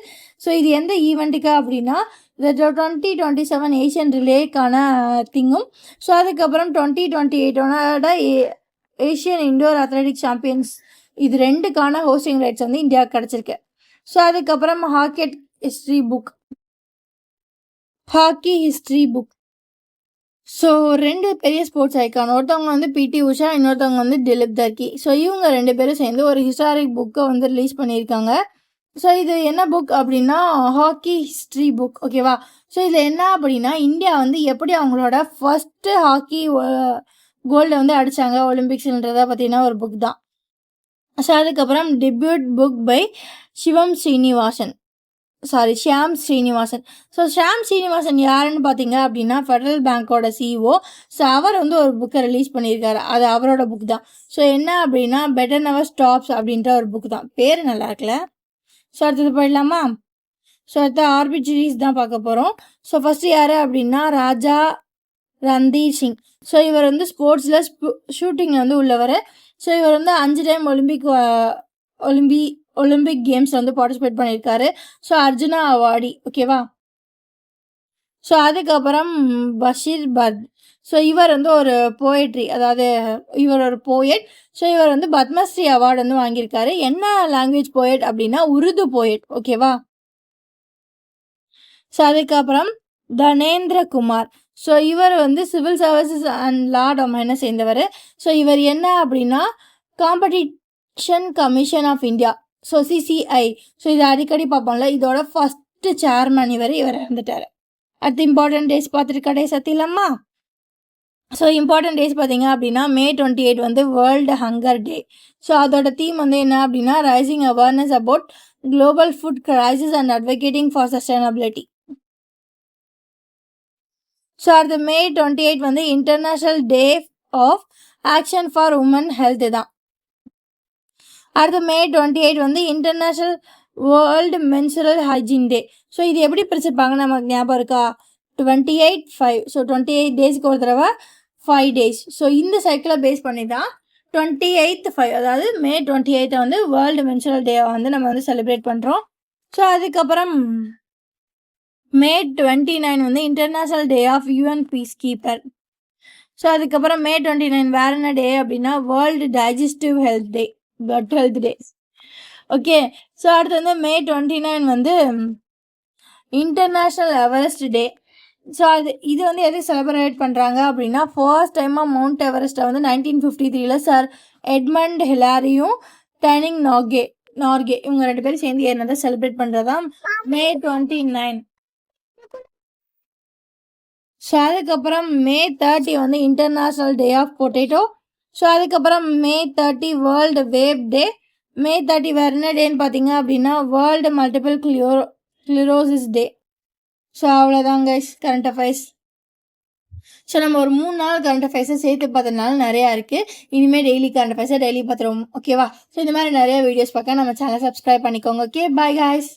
ஸோ இது எந்த ஈவெண்ட்டுக்கு அப்படின்னா இந்த 2027 ஏஷியன் ரிலேக்கான திங்கும். ஸோ அதுக்கப்புறம் 2028 ஏஷியன் இண்டோர் அத்லெட்டிக் சாம்பியன்ஸ் இது ரெண்டுக்கான ஹோஸ்டிங் ரைட்ஸ் வந்து இந்தியாவுக்கு கிடச்சிருக்கு. ஸோ அதுக்கப்புறம் ஹாக்கி ஹிஸ்ட்ரி புக். ஸோ 2 பெரிய ஸ்போர்ட்ஸ் ஐக்கான், ஒருத்தவங்க வந்து பிடி உஷா, இன்னொருத்தவங்க வந்து திலீப் தர்கி. ஸோ இவங்க 2 பேரும் சேர்ந்து ஒரு ஹிஸ்டாரிக் புக்கை வந்து ரிலீஸ் பண்ணியிருக்காங்க. ஸோ இது என்ன புக் அப்படின்னா ஹாக்கி ஹிஸ்ட்ரி புக். ஓகேவா? ஸோ இதில் என்ன அப்படின்னா இந்தியா வந்து எப்படி அவங்களோட ஃபஸ்ட்டு ஹாக்கி கோல்டை வந்து அடித்தாங்க ஒலிம்பிக்ஸ்ன்றதை பற்றினா ஒரு புக் தான். ஸோ அதுக்கப்புறம் debut book by Shyam Srinivasan. So Shyam Srinivasan யாருன்னு பார்த்தீங்க அப்படின்னா ஃபெடரல் பேங்க்கோட சிஇஓ. ஸோ அவர் வந்து ஒரு புக்கை ரிலீஸ் பண்ணியிருக்காரு. அது அவரோட புக் தான். ஸோ என்ன அப்படின்னா பெட்டர் நெவர் ஸ்டாப்ஸ் அப்படின்ற ஒரு புக் தான். பேர் நல்லா இருக்குல்ல? ஸோ அடுத்தது போயிடலாமா? ஸோ அடுத்த ஆர்பிஜிஸ் தான் பார்க்க போகிறோம். ஸோ ஃபஸ்ட்டு யார் அப்படின்னா ராஜா ரந்தீர் சிங். ஸோ இவர் வந்து ஸ்போர்ட்ஸில் ஷூட்டிங்கில் வந்து உள்ளவர். ஸோ இவர் வந்து 5 டைம் ஒலிம்பிக் கேம்ஸில் வந்து பார்ட்டிசிபேட் பண்ணியிருக்காரு. So Arjuna awardee. ஓகேவா? ஸோ அதுக்கப்புறம் பஷீர் பர்த். ஸோ இவர் வந்து ஒரு போயட்ரி, அதாவது இவர் ஒரு போயட். ஸோ இவர் வந்து பத்மஸ்ரீ அவார்டு வந்து வாங்கியிருக்காரு. என்ன லாங்குவேஜ் போயட் அப்படின்னா உருது போயட். ஓகேவா? ஸோ அதுக்கப்புறம் தனேந்திர குமார். ஸோ இவர் வந்து சிவில் சர்வீசஸ் அண்ட் லா டொமைனை சேர்ந்தவர். ஸோ இவர் என்ன அப்படின்னா competition commission of India, so CCI. So இது அடிக்கடி பார்ப்போம்ல, இதோட ஃபஸ்ட்டு சேர்மன் இவர் இருந்துட்டார். அடுத்து இம்பார்ட்டன்ட் டேஸ் பார்த்துட்டு கடைசிலம்மா. ஸோ இம்பார்ட்டன்ட் டேஸ் பார்த்தீங்க அப்படின்னா May 28 வந்து வேர்ல்டு ஹங்கர் டே. ஸோ அதோட தீம் வந்து என்ன அப்படின்னா raising awareness about global food crisis and advocating for sustainability. So அடுத்து May 28 வந்து international day of action for women health தான். அடுத்து May 28 வந்து international world menstrual hygiene day. So இது எப்படி பிரிச்சிருப்பாங்க நமக்கு ஞாபகம் இருக்கா? 28/5. ஸோ 28 டேஸ்க்கு ஒரு தடவை 5 days. ஸோ இந்த சைக்கிளை பேஸ் பண்ணி தான் 28/5 அதாவது May 28 வந்து வேர்ல்டு மென்சுரல் டேவை வந்து நம்ம வந்து செலிப்ரேட் பண்ணுறோம். ஸோ அதுக்கப்புறம் May 29 வந்து international day of UN peacekeeper. So அதுக்கப்புறம் May 29 வேறு என்ன டே அப்படின்னா world digestive health day, gut health day. Okay. So அடுத்து வந்து May 29 வந்து இன்டர்நேஷ்னல் எவரெஸ்ட் டே. ஸோ இது வந்து எதுக்கு செலிப்ரேட் பண்ணுறாங்க அப்படின்னா ஃபர்ஸ்ட் டைமாக மவுண்ட் எவரெஸ்ட்டை வந்து 1953 சார் எட்மண்ட் ஹிலாரியும் டனிங் நார்கே இவங்க 2 பேரும் சேர்ந்து ஏறினதை செலிப்ரேட் பண்ணுறதா May 29. ஸோ அதுக்கப்புறம் May 30 வந்து international day of potato. So அதுக்கப்புறம் May 30 world wave day. May 30 வேறு என்ன டேன்னு பார்த்தீங்க அப்படின்னா world multiple sclerosis day. So அவ்வளோதான் கைஸ் கரண்ட் அஃபேர்ஸ். ஸோ நம்ம ஒரு 3 நாள் கரண்ட் அஃபேர்ஸை சேர்த்து பார்த்ததுனால நிறையா இருக்குது. இனிமேல் டெய்லி கரண்ட் அஃபேர்ஸை டெய்லி பார்த்துருவோம். ஓகேவா? ஸோ இந்த மாதிரி நிறைய வீடியோஸ் பார்க்க நம்ம சேனல் சப்ஸ்கிரைப் பண்ணிக்கோங்க. Okay, bye guys.